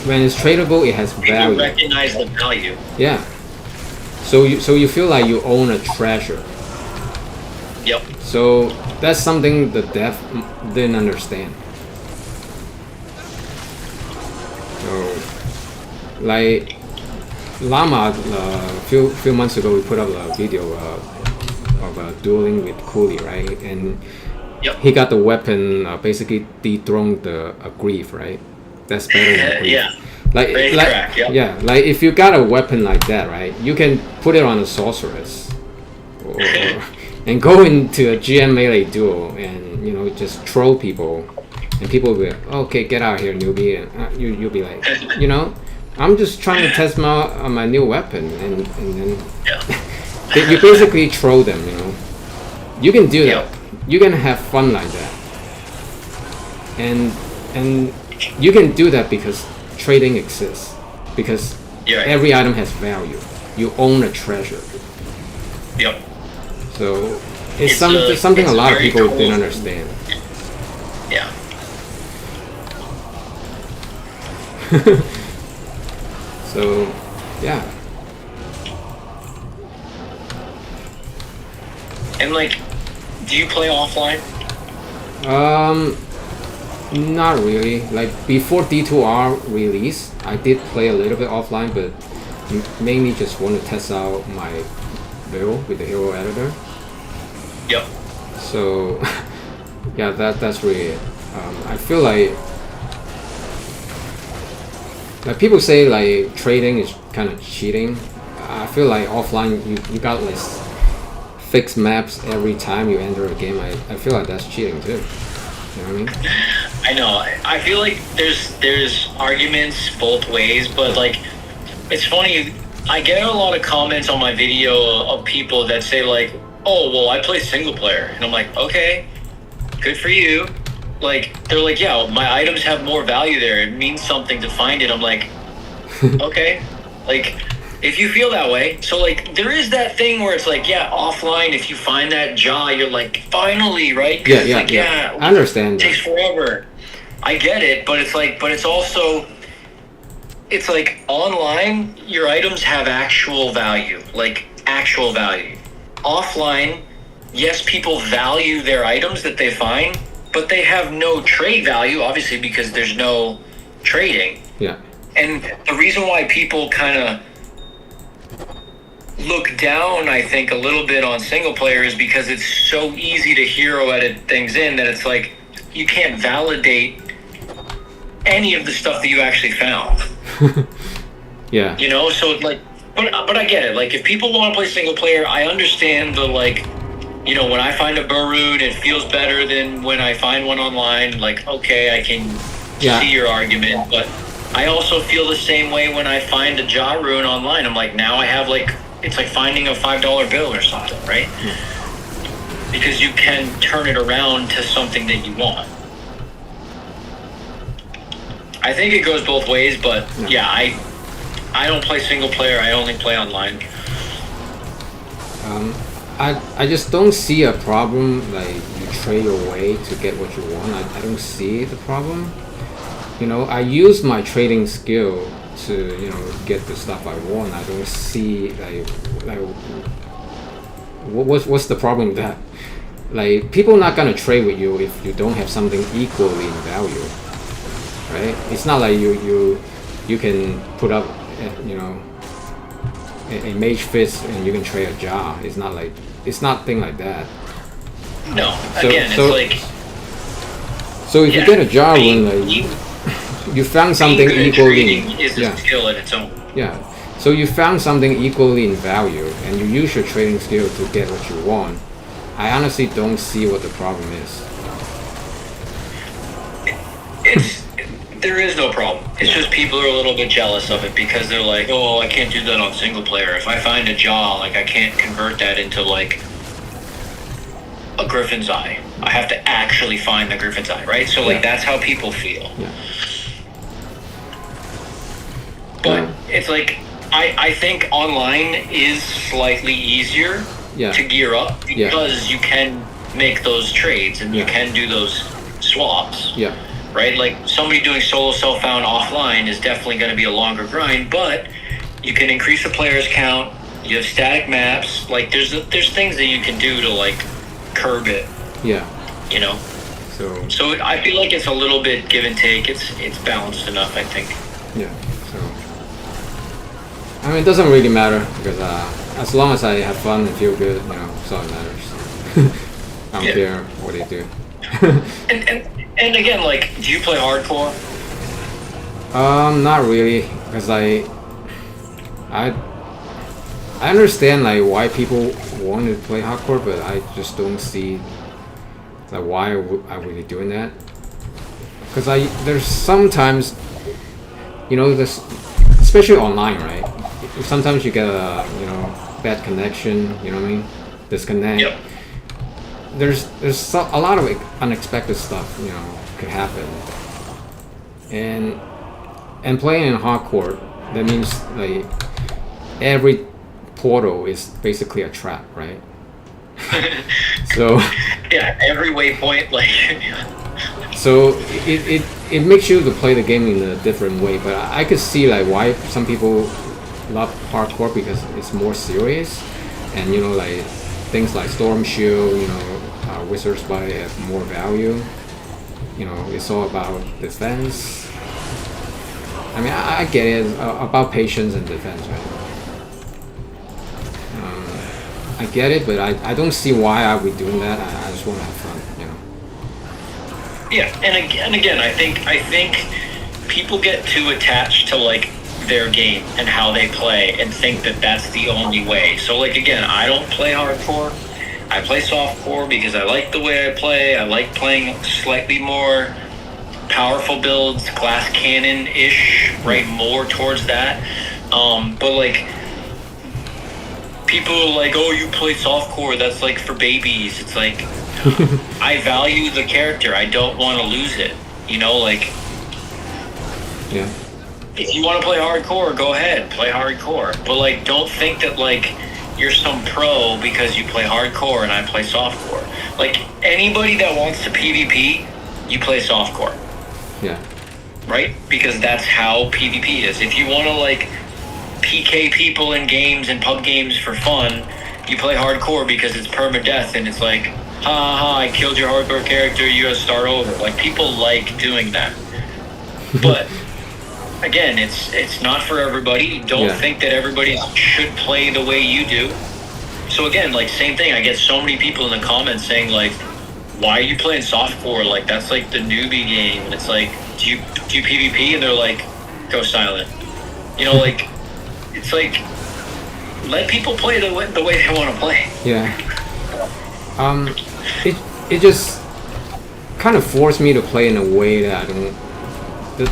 When it's tradable, it has People value. recognize the value. Yeah. So you feel like you own a treasure. Yep. So that's something the dev didn't understand. So, like, Llama, few months ago, we put up a video of dueling with Cooley, right? And he got the weapon, basically dethroned the Grief, right? That's better than Grief. Yeah. Like, Racetrack, yep. yeah, like, if you got a weapon like that, right, you can put it on a sorceress, and go into a GM melee duel, and, you know, just troll people, and people will be like, okay, get out of here, newbie, and you'll be like, you know, I'm just trying to test my new weapon, and then you basically troll them, you know. You can do that. You can have fun like that, and you can do that because trading exists because Yeah. every item has value. You own a treasure. Yep. So It's something it's a lot of very people cool. didn't understand. Yeah. So yeah. And like, do you play offline? Not really. Like before D2R release, I did play a little bit offline, but mainly just want to test out my build with the hero editor. Yep. So yeah, that's really it. I feel like people say like trading is kind of cheating. I feel like offline you got like fixed maps every time you enter a game. I feel like that's cheating too. You know what I mean? I know. I feel like there's arguments both ways, but like, it's funny. I get a lot of comments on my video of people that say like, "Oh, well, I play single player," and I'm like, "Okay, good for you." Like, they're like, "Yeah, my items have more value there. It means something to find it." I'm like, "Okay, like, if you feel that way." So like, there is that thing where it's like, yeah, offline. If you find that jaw, you're like, finally, right? 'Cause it's like, yeah. I understand It takes forever. I get it, but it's like, but it's also, it's like online, your items have actual value, like actual value. Offline, yes, people value their items that they find, but they have no trade value, obviously, because there's no trading. Yeah. And the reason why people kind of look down, I think, a little bit on single player is because it's so easy to hero edit things in that it's like you can't validate any of the stuff that you actually found. Yeah. You know, so like, but I get it. Like, if people want to play single player, I understand the like, you know, when I find a Burrood, it feels better than when I find one online. Like, okay, I can see your argument, but I also feel the same way when I find a Jaw Rune online. I'm like, now I have like, it's like finding a $5 bill or something, right? Because you can turn it around to something that you want. I think it goes both ways, but yeah, I don't play single player. I only play online. I just don't see a problem like you trade your way to get what you want. I don't see the problem. You know, I use my trading skill to, you know, get the stuff I want. I don't see like what's the problem with that? Like, people not gonna trade with you if you don't have something equally in value, right? It's not like you can put up, you know, a mage fist and you can trade a jaw. It's not like, it's not thing like that. No, again, it's like. So if you get a jaw rune, like you found something equally. Is a skill in its own. Yeah. So you found something equally in value, and you use your trading skill to get what you want. I honestly don't see what the problem is. There is no problem. It's just people are a little bit jealous of it because they're like, oh, I can't do that on single player. If I find a jaw, like, I can't convert that into like a Griffin's Eye. I have to actually find the Griffin's Eye, right? So like that's how people feel. Yeah. But it's like, I think online is slightly easier to gear up because you can make those trades and you can do those swaps. Yeah. Right? Like, somebody doing solo self-found offline is definitely going to be a longer grind, but you can increase the player's count. You have static maps. Like, there's things that you can do to like curb it. Yeah. You know. So I feel like it's a little bit give and take. It's balanced enough, I think. Yeah. So I mean, it doesn't really matter because as long as I have fun and feel good, you know, that's all that matters. I don't care what they do. And again, like, do you play hardcore? Not really, because I understand like why people want to play hardcore, but I just don't see like why I would be doing that. Because there's sometimes, you know, this, especially online, right? Sometimes you get a, you know, bad connection. You know what I mean? Disconnect. Yep. There's a lot of unexpected stuff, you know, could happen, and And playing in hardcore, that means like every portal is basically a trap, right? So yeah, every waypoint, like so it makes you to play the game in a different way. But I could see like why some people love hardcore because it's more serious, and you know like things like Storm Shield, you know, Wizard's Bite have more value. You know, it's all about defense. I mean, I get it, about patience and defense, right? I get it, but I don't see why I would be doing that. I just want to have fun, you know. yeah, and again, I think people get too attached to like their game and how they play and think that that's the only way. So like again, I don't play hardcore. I play softcore because I like the way I play. I like playing slightly more powerful builds, glass cannon-ish, right? More towards that. But like people are like, oh, you play softcore, that's like for babies. It's like I value the character. I don't want to lose it. You know, like Yeah. if you want to play hardcore, go ahead, play hardcore. But like don't think that like you're some pro because you play hardcore and I play softcore. Like anybody that wants to PvP, you play softcore. Yeah. Right? Because that's how PvP is. If you want to like PK people in games and pub games for fun, you play hardcore because it's permadeath and it's like, ha ha, I killed your hardcore character, you gotta start over. Like people like doing that. But again, it's not for everybody. Don't think that everybody should play the way you do. So again, like same thing. I get so many people in the comments saying like, why are you playing softcore? Like that's like the newbie game. And it's like, do you PvP? And they're like, go silent. You know, like it's like let people play the way they want to play. Yeah. It just kind of forced me to play in a way that I don't.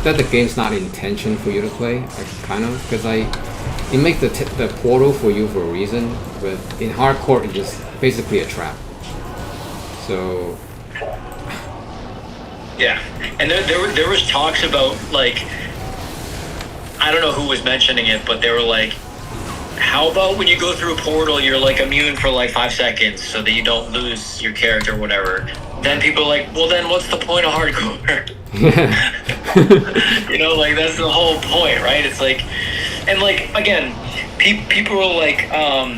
That the game's not intention for you to play, like, kind of, because it makes the portal for you for a reason, but in hardcore it's just basically a trap. So yeah, and there was talks about like I don't know who was mentioning it, but they were like, how about when you go through a portal, you're like immune for like 5 seconds so that you don't lose your character or whatever. Then people are like, well then what's the point of hardcore? You know, like that's the whole point, right? It's like, and like again, people are like, oh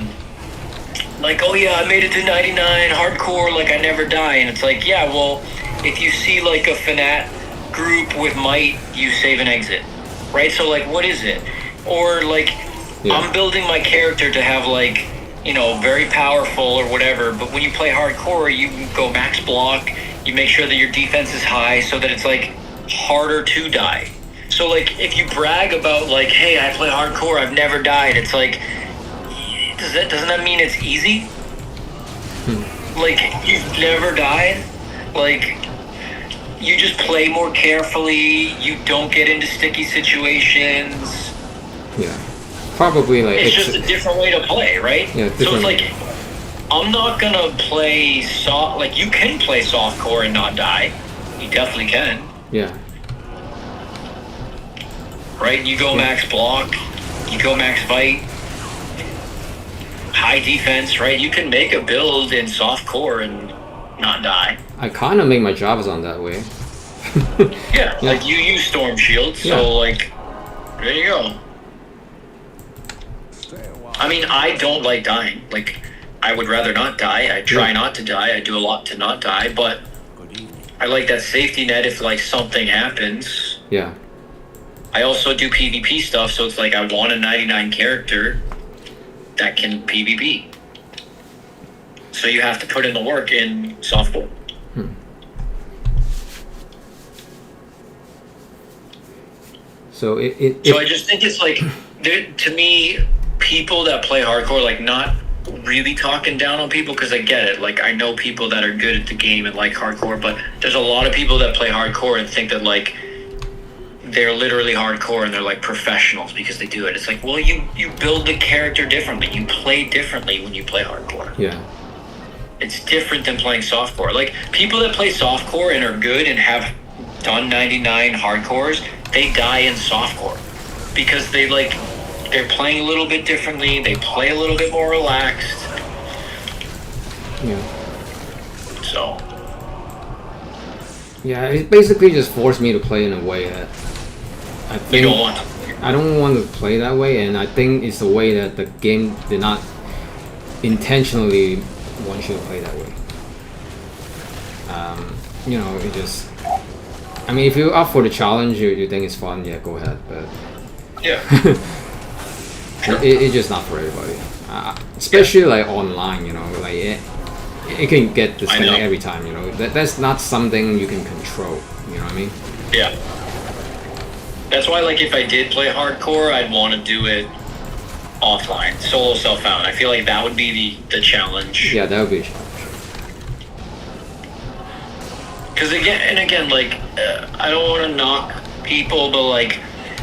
yeah, I made it to 99 hardcore, like I never die, and it's like, yeah, well, if you see like a Fanat group with might, you save and exit, right? So like, what is it? Or like, I'm building my character to have like, you know, very powerful or whatever, but when you play hardcore, you go max block, you make sure that your defense is high so that it's like harder to die. So like if you brag about like, hey, I play hardcore, I've never died, it's like, doesn't that mean it's easy? Like you've never died? Like you just play more carefully, you don't get into sticky situations. Yeah. Probably like it's just a different way to play, right? Yeah, so it's like I'm not gonna play like you can play softcore and not die. You definitely can. Yeah. Right? You go max block, you go max fight, high defense, right? You can make a build in softcore and not die. I kind of make my jobs on that way. Yeah, like you use Storm Shield, so like there you go. I mean, I don't like dying. Like, I would rather not die. I try not to die. I do a lot to not die, but I like that safety net if, like, something happens. Yeah. I also do PvP stuff, so it's like I want a 99 character that can PvP. So you have to put in the work in softball. So So I just think it's like, to me, people that play hardcore, like not really talking down on people, because I get it. Like I know people that are good at the game and like hardcore, but there's a lot of people that play hardcore and think that like they're literally hardcore and they're like professionals because they do it. It's like, well, you build the character differently. You play differently when you play hardcore. Yeah. It's different than playing softcore. Like people that play softcore and are good and have done 99 hardcores, they die in softcore because they're playing a little bit differently. They play a little bit more relaxed. Yeah. So. Yeah, it basically just forced me to play in a way that I think You don't want to. I don't want to play that way, and I think it's a way that the game did not intentionally want you to play that way. You know, it just. I mean, if you're up for the challenge, you think it's fun, yeah, go ahead. But Yeah. Sure. it's just not for everybody. Especially like online, you know, like it can get disconnected every time. You know, that's not something you can control. You know what I mean? Yeah. That's why, like, if I did play hardcore, I'd want to do it offline, solo self-found. I feel like that would be the challenge. Yeah, that would be a challenge. Because again, like, I don't want to knock people, but like,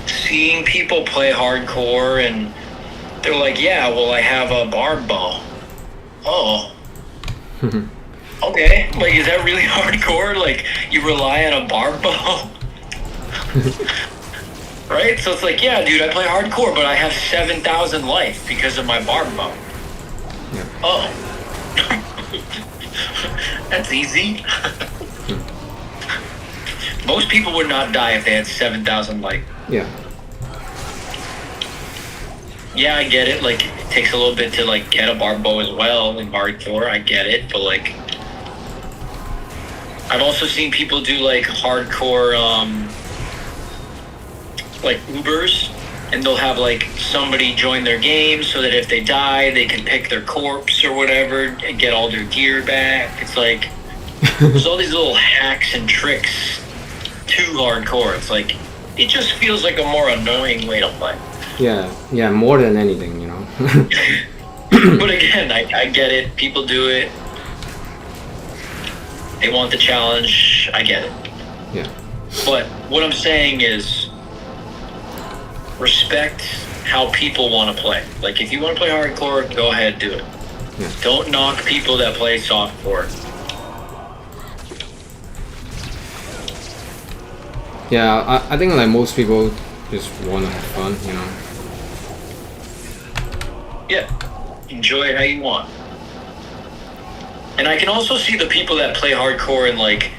seeing people play hardcore and they're like, yeah, well, I have a barb bow. Oh. Okay. Like, is that really hardcore? Like, you rely on a barb bow? Right? So it's like, yeah, dude, I play hardcore, but I have 7,000 life because of my barb bow. Yeah. Oh. That's easy. Most people would not die if they had 7,000 life. Yeah. Yeah, I get it. Like, it takes a little bit to, like, get a barb bow as well in hardcore. I get it. But, like, I've also seen people do, like, hardcore, like, Ubers. And they'll have, like, somebody join their game so that if they die, they can pick their corpse or whatever and get all their gear back. It's like, there's all these little hacks and tricks to hardcore. It's like, it just feels like a more annoying way to play. Yeah, more than anything, you know. But again, I get it. People do it. They want the challenge. I get it. Yeah. But what I'm saying is, respect how people want to play. Like, if you want to play hardcore, go ahead, do it. Yeah. Don't knock people that play softcore. Yeah, I think like most people just want to have fun, you know. Yeah, enjoy it how you want. And I can also see the people that play hardcore and, like,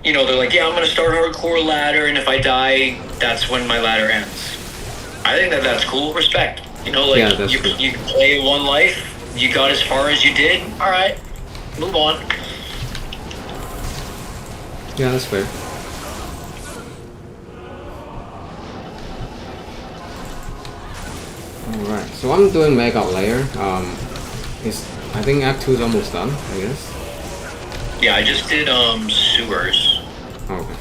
you know, they're like, yeah, I'm going to start hardcore ladder, and if I die, that's when my ladder ends. I think that's cool. Respect. You know, like, Yeah, you play one life, you got as far as you did, all right, move on. Yeah, that's fair. Alright, so I'm doing Mega Layer. I think Act 2 is almost done, I guess. Yeah, I just did sewers. Okay.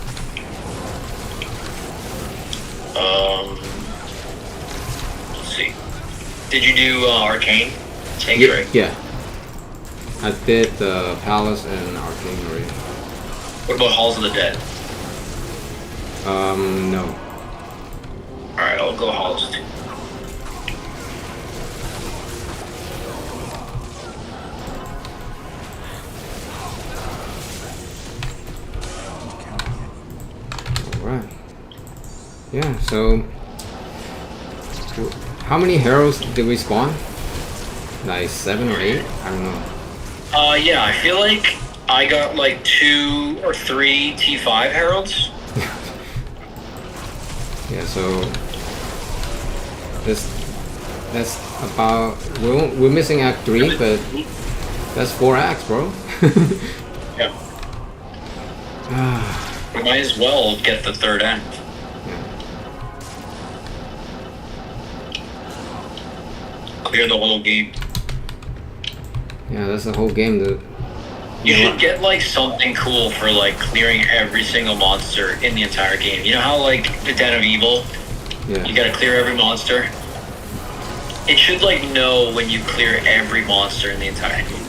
Let's see. Did you do arcane? Sanctuary? Yeah. I did the Palace and Arcane already. What about Halls of the Dead? No. Alright, I'll go Halls too. Alright. Yeah, so how many heroes did we spawn? Like 7 or 8? I don't know. Yeah, I feel like I got like 2 or 3 T5 heralds. Yeah, so that's about we're missing Act 3, but that's 4 acts, bro. Yeah. We might as well get the 3rd act. Clear the whole game. Yeah, that's the whole game. You should get like something cool for like clearing every single monster in the entire game. You know how like the Den of Evil, you gotta clear every monster? It should like know when you clear every monster in the entire game.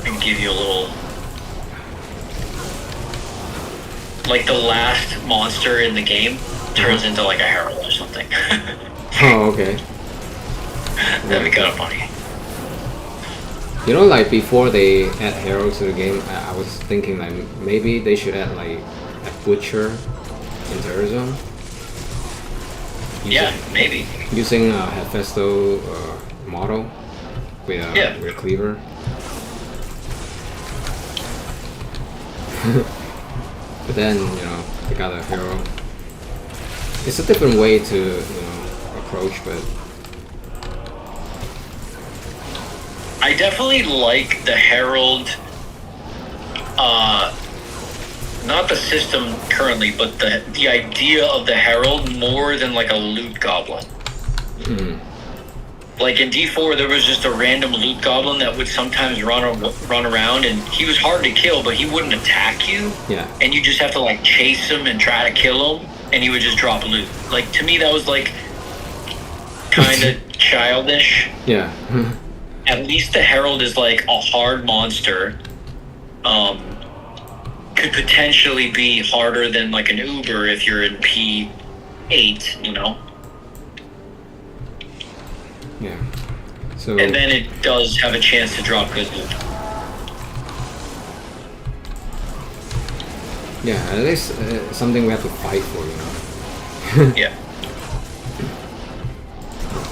And give you a little... Like the last monster in the game turns into like a herald or something. Oh, okay. That'd be kind of funny. You know, like before they add heralds to the game, I was thinking like maybe they should add like a butcher in Terrazone. Yeah, maybe. Using a Hephaestus model with a cleaver. But then, you know, they got a hero. It's a different way to, you know, approach, but I definitely like the Herald, not the system currently, but the idea of the Herald more than like a loot goblin. Like in D4, there was just a random loot goblin that would sometimes run around, and he was hard to kill, but he wouldn't attack you. yeah. And you just have to like chase him and try to kill him, and he would just drop loot. Like to me, that was like kind of childish. Yeah. At least the Herald is like a hard monster. Could potentially be harder than like an Uber if you're in P8, you know? Yeah. So And then it does have a chance to drop good loot. yeah, at least something we have to fight for, you know. Yeah.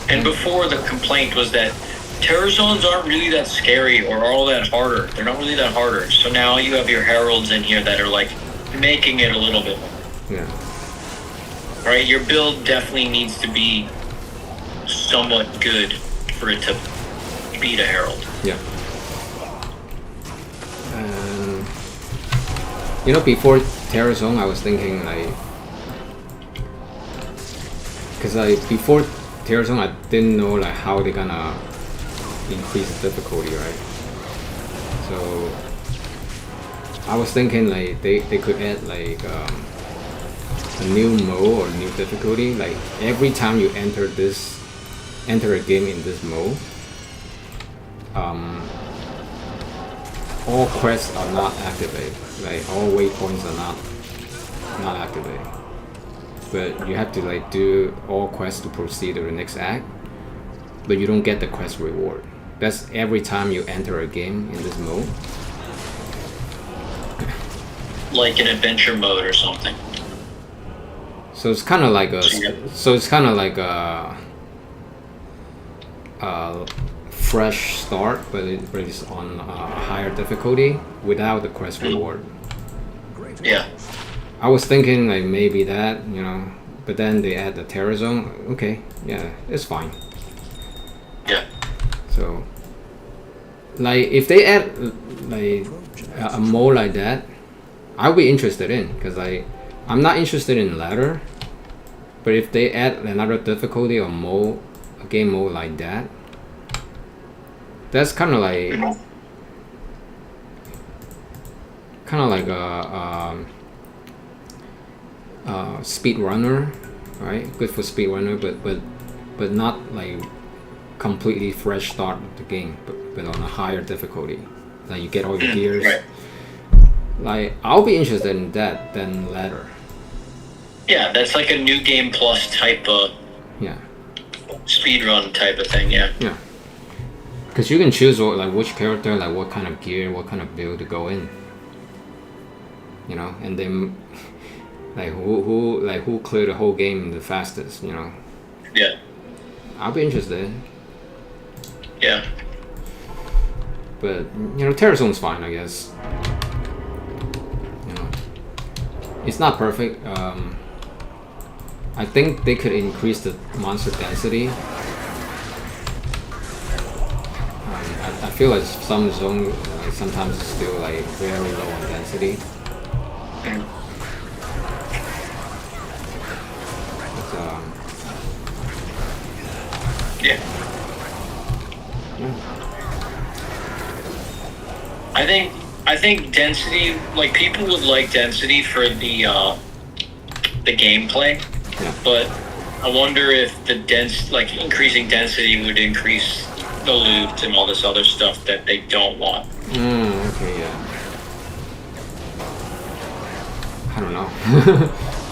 And before, the complaint was that terror zones aren't really that scary or all that harder. They're not really that harder. So now you have your heralds in here that are like making it a little bit more. Yeah. Right? Your build definitely needs to be somewhat good for it to beat a herald. Yeah. You know, before Terror Zone, I was thinking like, cause like before Terror Zone, I didn't know like how they're gonna increase the difficulty, right? So I was thinking like they could add like a new mode or new difficulty. Like every time you enter a game in this mode, all quests are not activated. Like all waypoints are not activated. But you have to like do all quests to proceed to the next act. But you don't get the quest reward. That's every time you enter a game in this mode. Like an adventure mode or something. So it's kind of like a fresh start, but it's on a higher difficulty without the quest reward. Yeah. I was thinking like maybe that, you know, but then they add the terror zone. Okay, yeah, it's fine. Yeah. So, like, if they add like a mode like that, I'll be interested in, because I'm not interested in ladder, but if they add another difficulty or mode, a game mode like that, that's kind of like a speed runner, right? Good for speed runner, but not like completely fresh start of the game, but on a higher difficulty. Like you get all your gears. Right. Like I'll be interested in that than ladder. Yeah, that's like a new game plus type of Yeah. speedrun type of thing, yeah. Yeah. Because you can choose which character, like what kind of gear, what kind of build to go in. You know, and then like who cleared the whole game the fastest, you know. Yeah. I'll be interested. Yeah. But you know, Terror Zone's fine, I guess. You know, it's not perfect. I think they could increase the monster density. I feel like some zone sometimes is still like very low on density. But, Yeah. yeah. I think density, like people would like density for the gameplay, Yeah. but I wonder if increasing density would increase the loot and all this other stuff that they don't want. Okay, yeah. I don't know.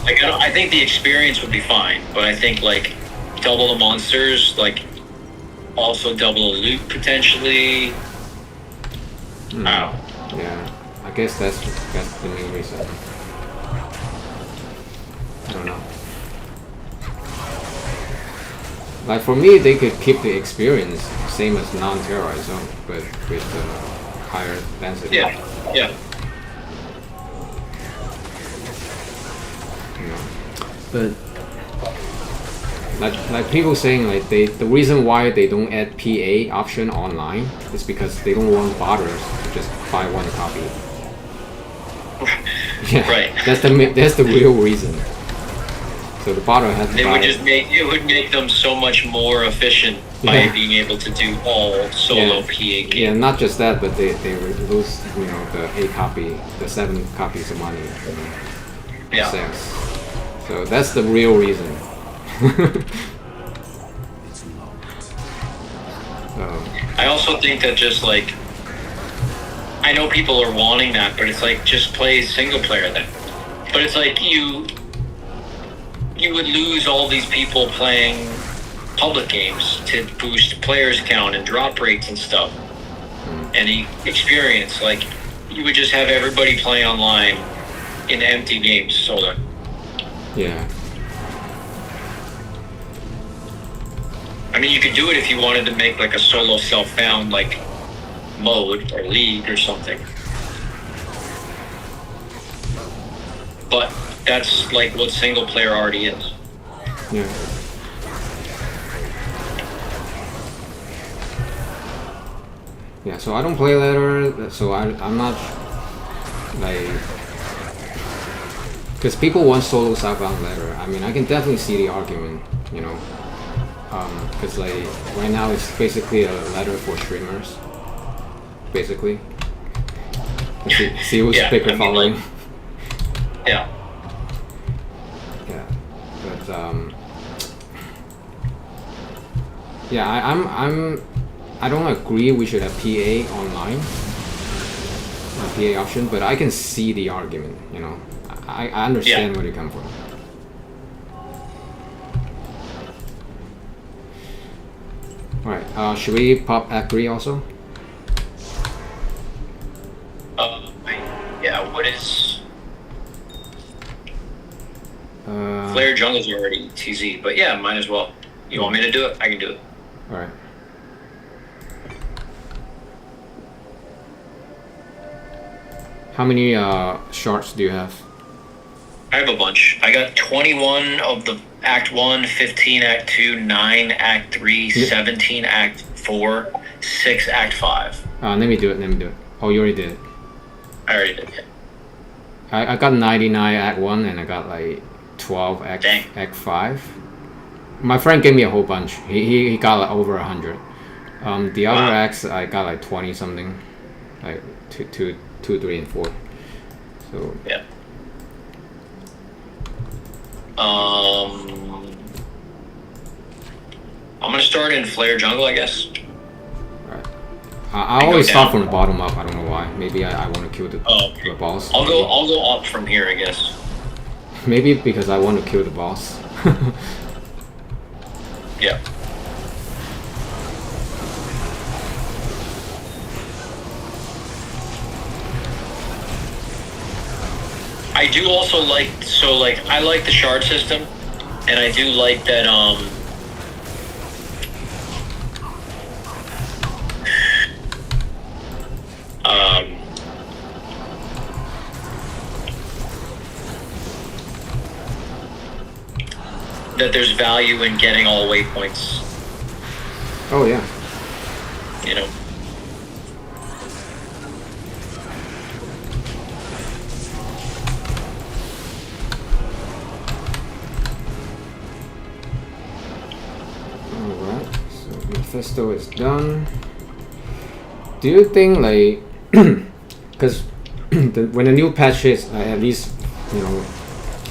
Like I think the experience would be fine, but I think like double the monsters, like also double the loot potentially. Wow. Yeah, I guess that's the main reason. I don't know. Like for me, they could keep the experience same as non-terrorized zone, but with higher density. Yeah. Yeah. You know. But like people saying like the reason why they don't add PA option online is because they don't want botters to just buy one copy. Yeah, Right. That's the real reason. So the botter has to It buy. would make them so much more efficient by Yeah. being able to do all solo PA games. Yeah, not just that, but they lose the 8 copy, the 7 copies of money. Yeah. Sales. So that's the real reason. I also think that just like, I know people are wanting that, but it's like just play single player then. But it's like you would lose all these people playing public games to boost players count and drop rates and stuff. Any experience, like you would just have everybody play online in empty games solo. Yeah. I mean, you could do it if you wanted to make like a solo self-found like mode or league or something. But that's like what single player already is. Yeah. Yeah, so I don't play ladder, so I'm not like, because people want solo southbound ladder. I mean, I can definitely see the argument, you know, because like right now it's basically a ladder for streamers, basically. See who's Yeah, bigger I mean, following. like, yeah. Yeah, but yeah, I don't agree we should have PA online, PA option, but I can see the argument. You know, I understand where you come from. All right, should we pop Act 3 also? Yeah. What is? Flare Jungle's already TZ, but yeah, might as well. You want me to do it? I can do it. All right. How many shards do you have? I have a bunch. I got 21 of the Act 1, 15 Act 2, 9 Act 3, 17 Act 4, 6 Act 5. Let me do it. Oh, you already did it. I already did it. I got 99 Act 1 and I got like 12 Act 5. My friend gave me a whole bunch. He got like over 100. The other acts I got like 20 something, like 2, 3, and 4. So yeah. I'm gonna start in Flare Jungle, I guess. Right. I always start from the bottom up. I don't know why. Maybe I want to kill the boss. I'll go up from here, I guess. Maybe because I want to kill the boss. Yeah. I do also like, I like the shard system, and I do like that that there's value in getting all waypoints. Oh yeah. You know. Alright, so Mephisto is done. Do you think like, because when the new patch hits, at least you know,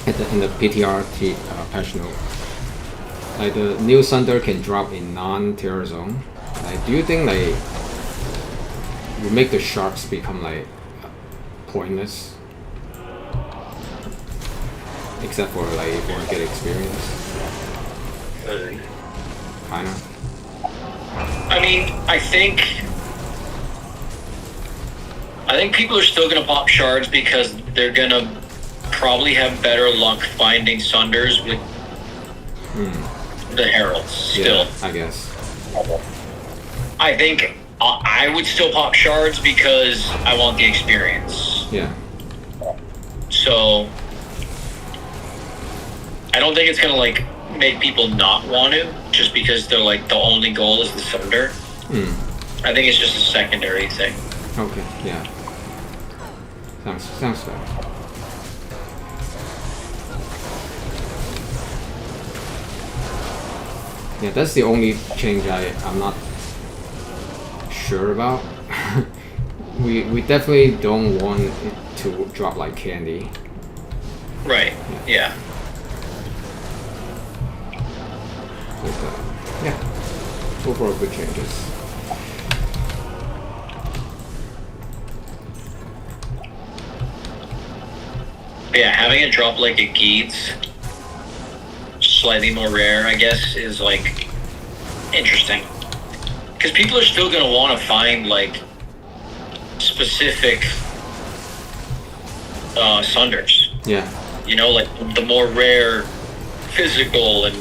in the PTR patch note, like the new Thunder can drop in non-terror zone. Like, do you think like will make the sharks become like pointless, except for like if you want to get experience? Kinda. I mean, I think I think people are still gonna pop shards because they're gonna probably have better luck finding Sunders with the Heralds. Still, Yeah, I guess. I think I would still pop shards because I want the experience. Yeah. So I don't think it's gonna like make people not want to just because they're like the only goal is the Sunder. I think it's just a secondary thing. Okay. Yeah. Sounds fair. Yeah, that's the only change I'm not sure about. we definitely don't want it to drop like candy. Right. Yeah. But, yeah. Overall good changes. But yeah, having it drop like a Geeds, slightly more rare, I guess, is like interesting. Because people are still gonna want to find like specific Sunders. Yeah. You know, like the more rare physical and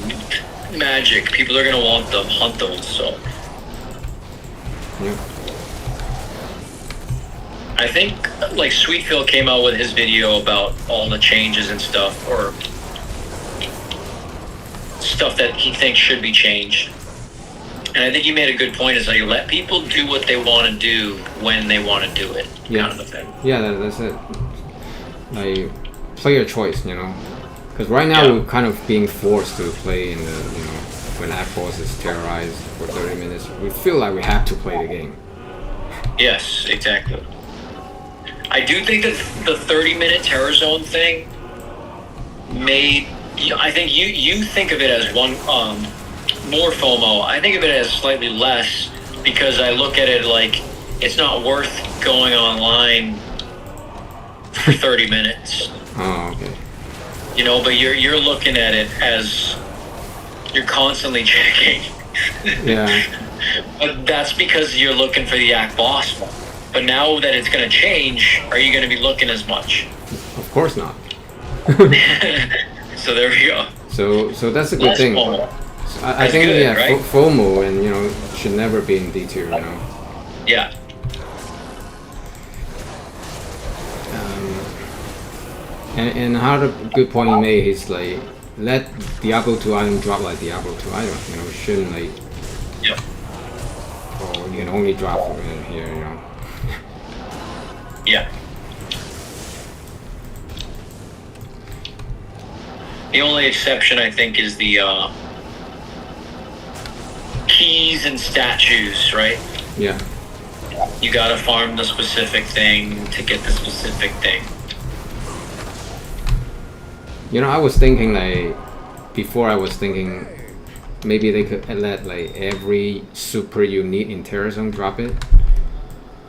magic, people are gonna want to hunt those. So Yeah. I think like Sweet Phil came out with his video about all the changes and stuff, or stuff that he thinks should be changed. And I think he made a good point, is like let people do what they want to do when they want to do it. Yeah. Kind of a thing. Yeah, that's it. Like, play your choice, you know. Because right now Yeah. we're kind of being forced to play in the, you know, when Act Boss is terrorized for 30 minutes. We feel like we have to play the game. Yes, exactly. I do think that the 30-minute Terror Zone thing made... I think you think of it as one... more FOMO. I think of it as slightly less because I look at it like it's not worth going online for 30 minutes. Oh, okay. You know, but you're looking at it as you're constantly checking. Yeah. But that's because you're looking for the Act Boss one. But now that it's going to change, are you going to be looking as much? Of course not. So there we go. So that's a good Less thing. FOMO. So I That's think good, yeah, right? FOMO and you know should never be in D tier, you know. Yeah. And another good point he made is like let Diablo 2 item drop like Diablo 2 item, you know, shouldn't like Yep. or you can only drop them in here, you know. Yeah. The only exception, I think, is the keys and statues, right? Yeah. You gotta farm the specific thing to get the specific thing. You know, I was thinking like before I was thinking maybe they could let like every super unique in Terror Zone drop it.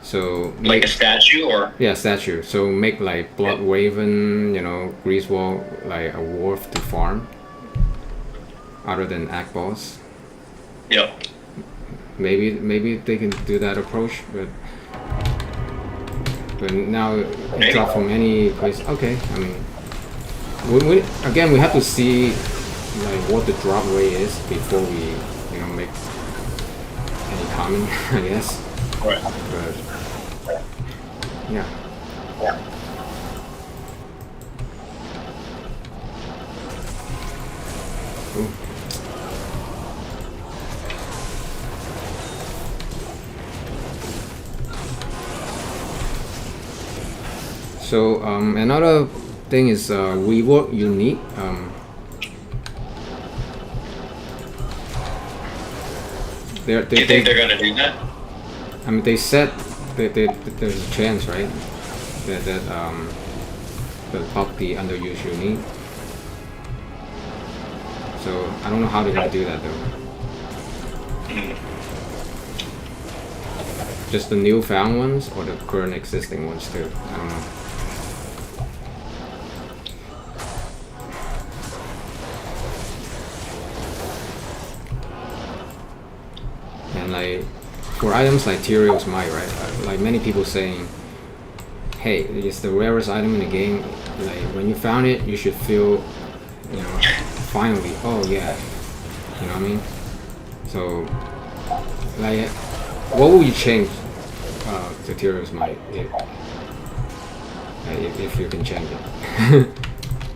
So Like a statue, or yeah, statue. So make like Blood Raven, you know, Greasewall like a wharf to farm. Other than Act Boss. yep. Maybe they can do that approach, but now it Maybe. drop from any place. Okay, I mean, we again we have to see like what the drop rate is before we you know make any comment, I guess. Right. But yeah. Ooh. So another thing is rework unique. Do you think they're gonna do that? I mean, they said that there's a chance, right? That they'll pop the underused unique. So I don't know how they're gonna do that though. Just the new found ones or the current existing ones too? I don't know. And like for items like Tyrio's Might, right? Like many people saying hey, it's the rarest item in the game. Like when you found it, you should feel, finally, oh yeah, you know what I mean? So, like, what would you change to Tyrio's might if you can change it?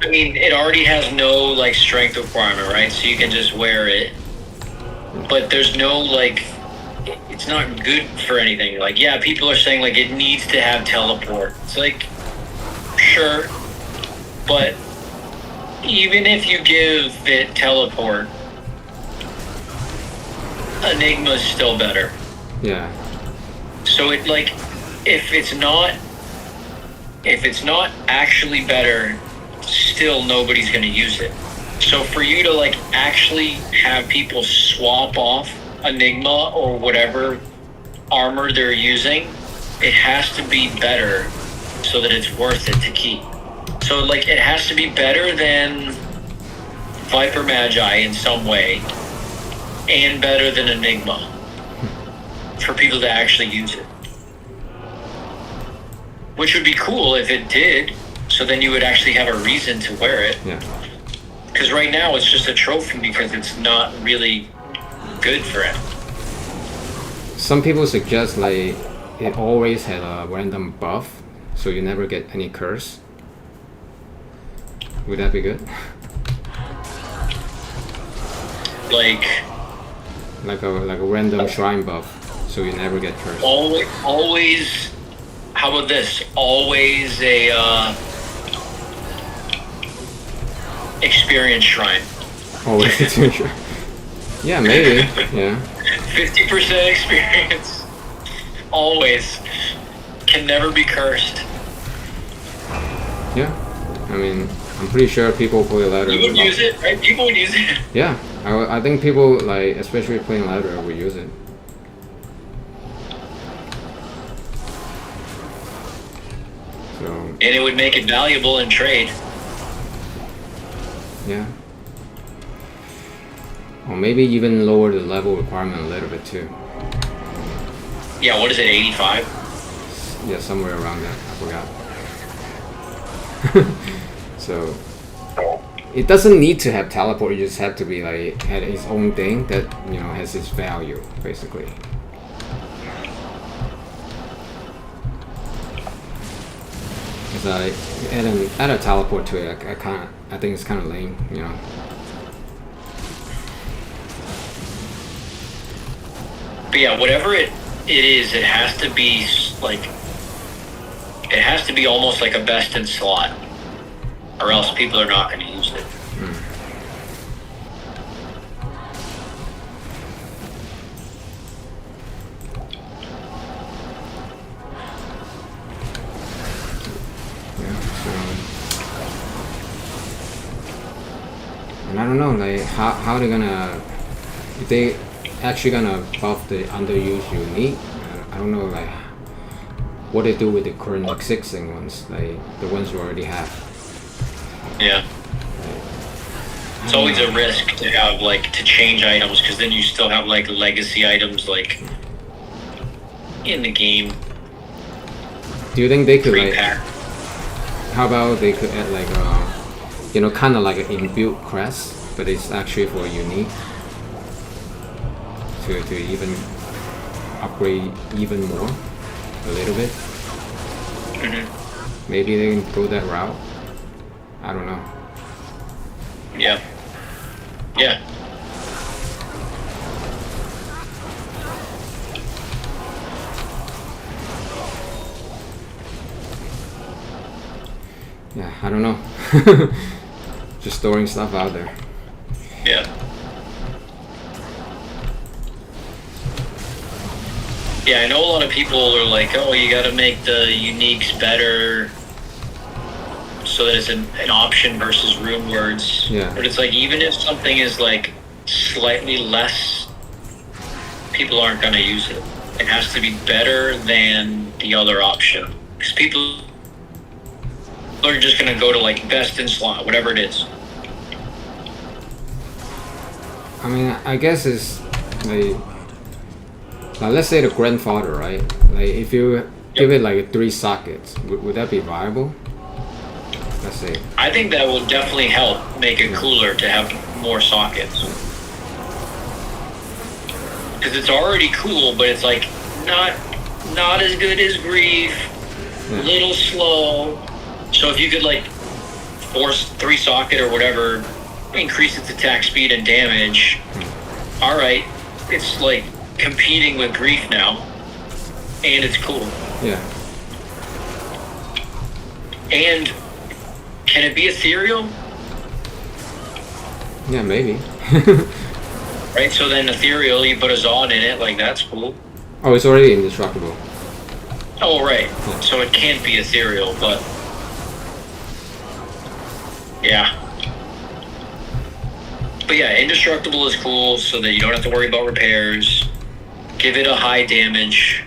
I mean, it already has no like strength requirement, right? So you can just wear it, but there's no like, it's not good for anything. Like, yeah, people are saying like it needs to have teleport. It's like, sure, but even if you give it teleport, Enigma's still better. Yeah. So it like, if it's not actually better, still nobody's gonna use it. So for you to like actually have people swap off Enigma or whatever armor they're using, it has to be better so that it's worth it to keep. So like it has to be better than Viper Magi in some way, and better than Enigma for people to actually use it. Which would be cool if it did, so then you would actually have a reason to wear it. Yeah. Because right now it's just a trophy because it's not really good for it. Some people suggest like it always had a random buff, so you never get any curse. Would that be good? Like a random shrine buff, so you never get cursed. Always. How about this? Always a experience shrine. Always experience shrine. Yeah, maybe. Yeah. 50% experience. Always. Can never be cursed. Yeah. I mean, I'm pretty sure people play ladder. You would use it, right? People would use it. Yeah, I think people like, especially playing ladder, would use it. So. And it would make it valuable in trade. Yeah. Or maybe even lower the level requirement a little bit too. Yeah, what is it, 85? Yeah, somewhere around that. I forgot. So it doesn't need to have teleport. You just have to be like had its own thing that has its value basically. Cause add a teleport to it. I think it's kind of lame, But yeah, whatever it is, it has to be like, it has to be almost like a best in slot, or else people are not going to use it. And I don't know, like how they're gonna, if they actually gonna buff the underused unique. I don't know, like what they do with the current existing ones, like the ones you already have. Yeah. It's always a risk to have like to change items, because then you still have like legacy items like in the game. Do you think they could like? Pre-pack. How about they could add like kind of like an inbuilt crest, but it's actually for unique to even upgrade even more a little bit. Mm-hmm. Maybe they can go that route. I don't know. Yeah. Yeah. Yeah, I don't know. Just throwing stuff out there. Yeah. Yeah, I know a lot of people are like, oh, you gotta make the uniques better so that it's an option versus rune words. Yeah. But it's like, even if something is like slightly less, people aren't gonna use it. It has to be better than the other option. Because people are just gonna go to like best in slot, whatever it is. I mean, I guess it's like let's say the grandfather, right? Like if you give it like 3 sockets. Would that be viable? Let's see. I think that will definitely help make it cooler to have more sockets. Because it's already cool, but it's like not as good as Grief, a little slow. So if you could like force 3 socket or whatever, increase its attack speed and damage, alright, it's like competing with Grief now. And it's cool. Yeah. And can it be ethereal? Yeah, maybe. Right, so then ethereal, you put a Zod in it, like that's cool. Oh, it's already indestructible. Oh, right. So it can't be ethereal, but yeah. But yeah, indestructible is cool, so that you don't have to worry about repairs. Give it a high damage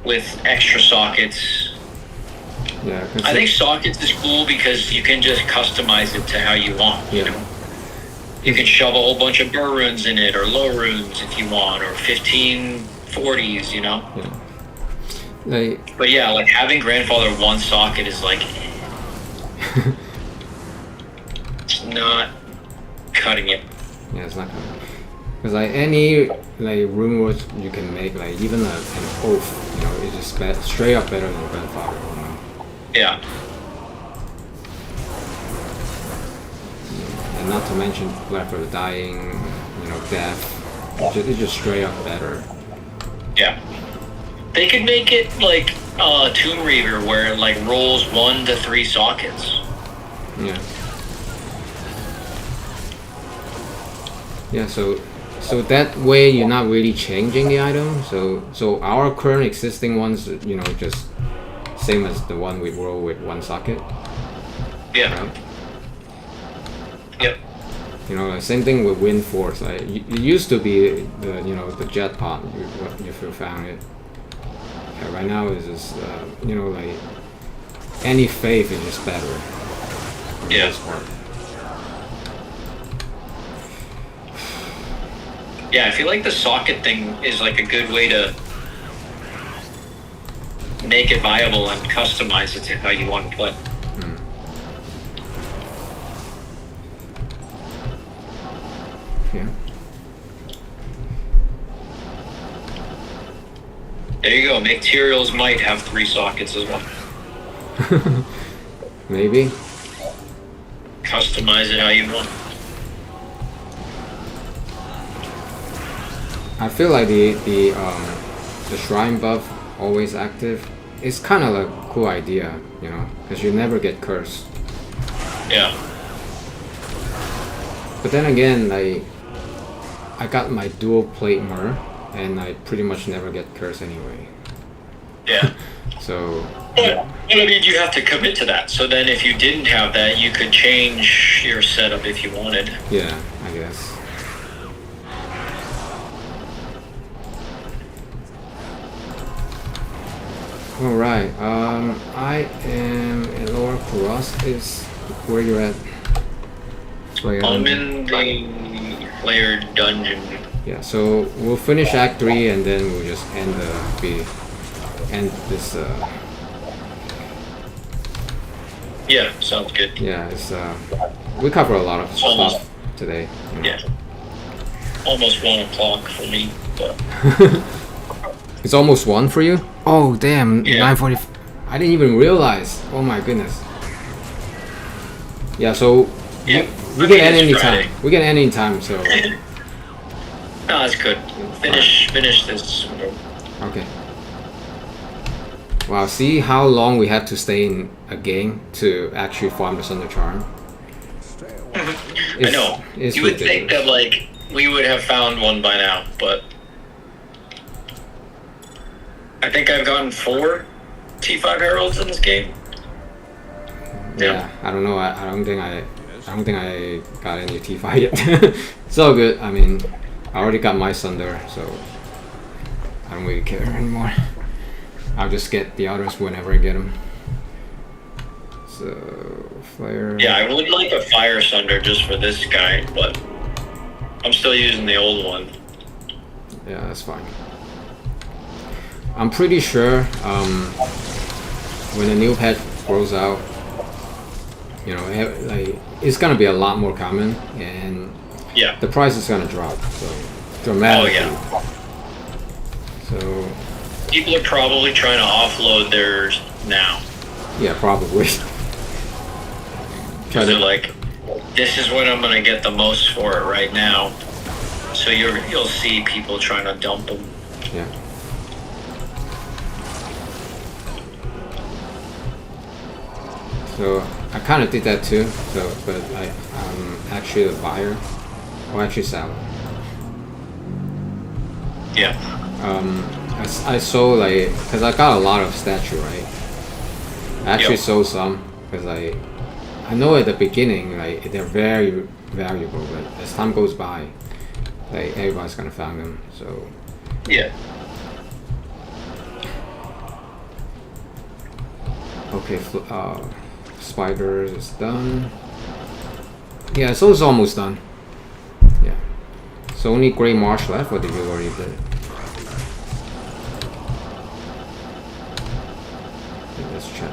with extra sockets. Yeah. I think sockets is cool because you can just customize it to how you want. You know, you can shove a whole bunch of burr runes in it, or low runes if you want, or 1540s. You know. Yeah. Like. But yeah, like having grandfather 1 socket is like it's not cutting it. Yeah, it's not cutting it. Because like any like rune words you can make, like even an oath, you know, it's just straight up better than grandfather. You know? Yeah. And not to mention Left for the Dying, you know, death. It's just straight up better. Yeah. They could make it like Tomb Reaver, where it like rolls 1 to 3 sockets. Yeah. Yeah. So that way you're not really changing the item. So our current existing ones, you know, just same as the one we roll with 1 socket. Yeah. Right? Yep. You know, same thing with Wind Force. Like, it used to be the the jet pod if you found it. Yeah, right now is just you know, like any faith is just better. For the most part. Yeah, I feel like the socket thing is like a good way to make it viable and customize it to how you want to play. Yeah. There you go. Materials might have 3 sockets as well. Maybe. Customize it how you want. I feel like the shrine buff always active. It's kind of a cool idea, you know, because you never get cursed. Yeah. But then again, like I got my dual plate Myrrh, and I pretty much never get cursed anyway. Yeah. So. But I mean, you have to commit to that. So then, if you didn't have that, you could change your setup if you wanted. Yeah, I guess. Alright, I am in Lower Kuros. Is where you're at? I'm in the player dungeon. Yeah, so we'll finish Act 3 and then we'll just end this. Yeah, sounds good. Yeah, it's we cover a lot of stuff today. You know. Yeah. Almost 1 o'clock for me, but. It's almost 1 for you? Oh damn, Yeah. 9:40. I didn't even realize. Oh my goodness. Yeah, so Yeah. we can end anytime. We can end anytime, so. No, that's good. Finish this. Okay. Wow, see how long we have to stay in a game to actually farm the Thunder Charm? I know. It's You would ridiculous. think that like we would have found one by now, but I think I've gotten 4 T5 Heralds in this game. Yeah, I don't know. I don't think I got any T5 yet. It's all good. I mean, I already got my Thunder, so I don't really care anymore. I'll just get the others whenever I get them. So, Fire. Yeah, I would like a Fire Thunder just for this guy, but I'm still using the old one. Yeah, that's fine. I'm pretty sure when the new patch rolls out, you know, like it's gonna be a lot more common, and Yeah. the price is gonna drop so dramatically. Oh, So People are probably trying to offload theirs now. yeah, probably. Because they're like, this is when I'm going to get the most for it right now. So you'll see people trying to dump them. Yeah. So I kind of did that too. So, but I'm actually a buyer, or actually seller. Yeah. I sold like because I got a lot of statue, right? I actually Yep. sold some because I know at the beginning like they're very valuable, but as time goes by, like everybody's gonna find them. So Yeah. okay, spiders is done. Yeah, so it's almost done. Yeah. So only Grey Marsh left, or did you already did it? Okay, let's check.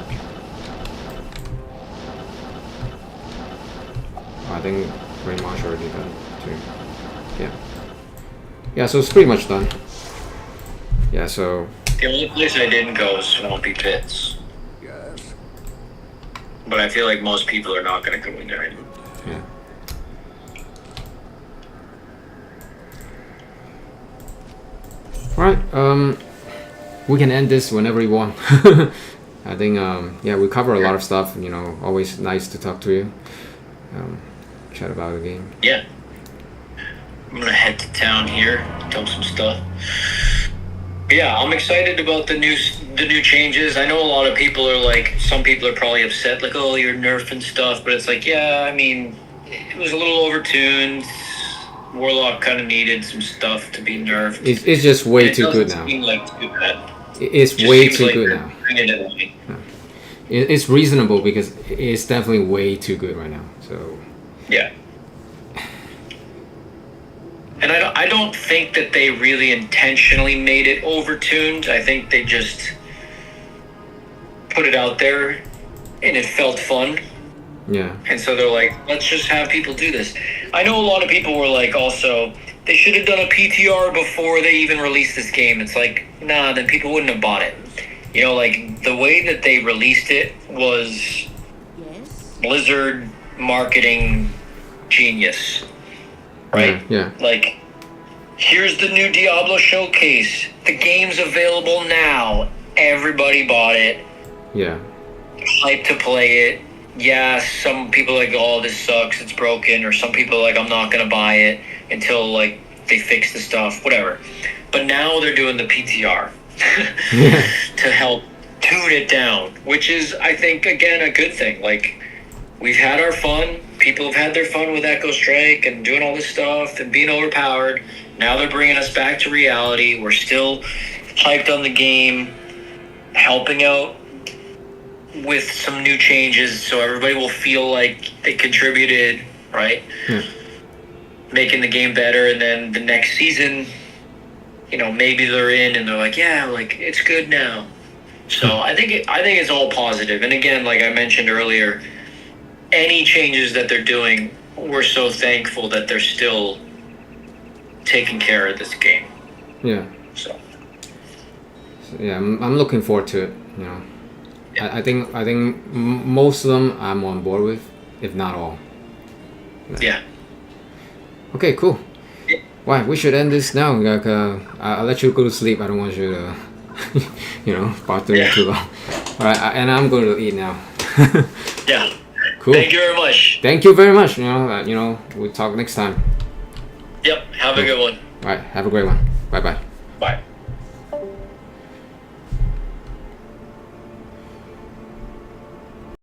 I think Grey Marsh already done too. Yeah. Yeah, so it's pretty much done. Yeah, so The only place I didn't go was Swampy Pits. Yes. But I feel like most people are not going to go in there. yeah. Alright, we can end this whenever you want. I think yeah, we cover a lot of stuff, you know, always nice to talk to you. Chat about the game. Yeah. I'm going to head to town here, dump some stuff. But yeah, I'm excited about the new changes. I know a lot of people are like, some people are probably upset, like, oh, you're nerfing stuff. But it's like, yeah, I mean, it was a little overtuned. Warlock kind of needed some stuff to be nerfed. It's just way It too good doesn't now. seem like too bad. It's Just way seems too like good they're now. bringing it away. It's reasonable because it's definitely way too good right now. So Yeah. And I don't think that they really intentionally made it overtuned. I think they just put it out there and it felt fun. yeah, And so they're like, let's just have people do this. I know a lot of people were like, also, they should have done a PTR before they even released this game. It's like, nah, then people wouldn't have bought it. You know, like, the way that they released it was Yes? Blizzard marketing genius. Right? Yeah. Like, here's the new Diablo showcase. The game's available now. Everybody bought it. Yeah. Hyped to play it. Yeah, some people are like, oh, this sucks, it's broken. Or some people are like, I'm not going to buy it until, like, they fix the stuff, whatever. But now they're doing the PTR to help tune it down, which is, I think, again, a good thing. Like, we've had our fun. People have had their fun with Echo Strike and doing all this stuff and being overpowered. Now they're bringing us back to reality. We're still hyped on the game, helping out with some new changes so everybody will feel like they contributed, right? Yeah. Making the game better, and then the next season, you know, maybe they're in and they're like, yeah, like, it's good now. So I think it's all positive. And again, like I mentioned earlier, any changes that they're doing, we're so thankful that they're still taking care of this game. Yeah. So Yeah, I'm looking forward to it. You know, Yeah. I think most of them I'm on board with, if not all. yeah. Okay, cool. Yeah. Why we should end this now. Like, I'll let you go to sleep. I don't want you to, you know, bother you too long. All right, and I'm going to eat now. Yeah. Cool. Thank you very much. Thank you very much. You know, we'll talk next time. Yep. Have a good one. All right, have a great one. Bye bye. Bye.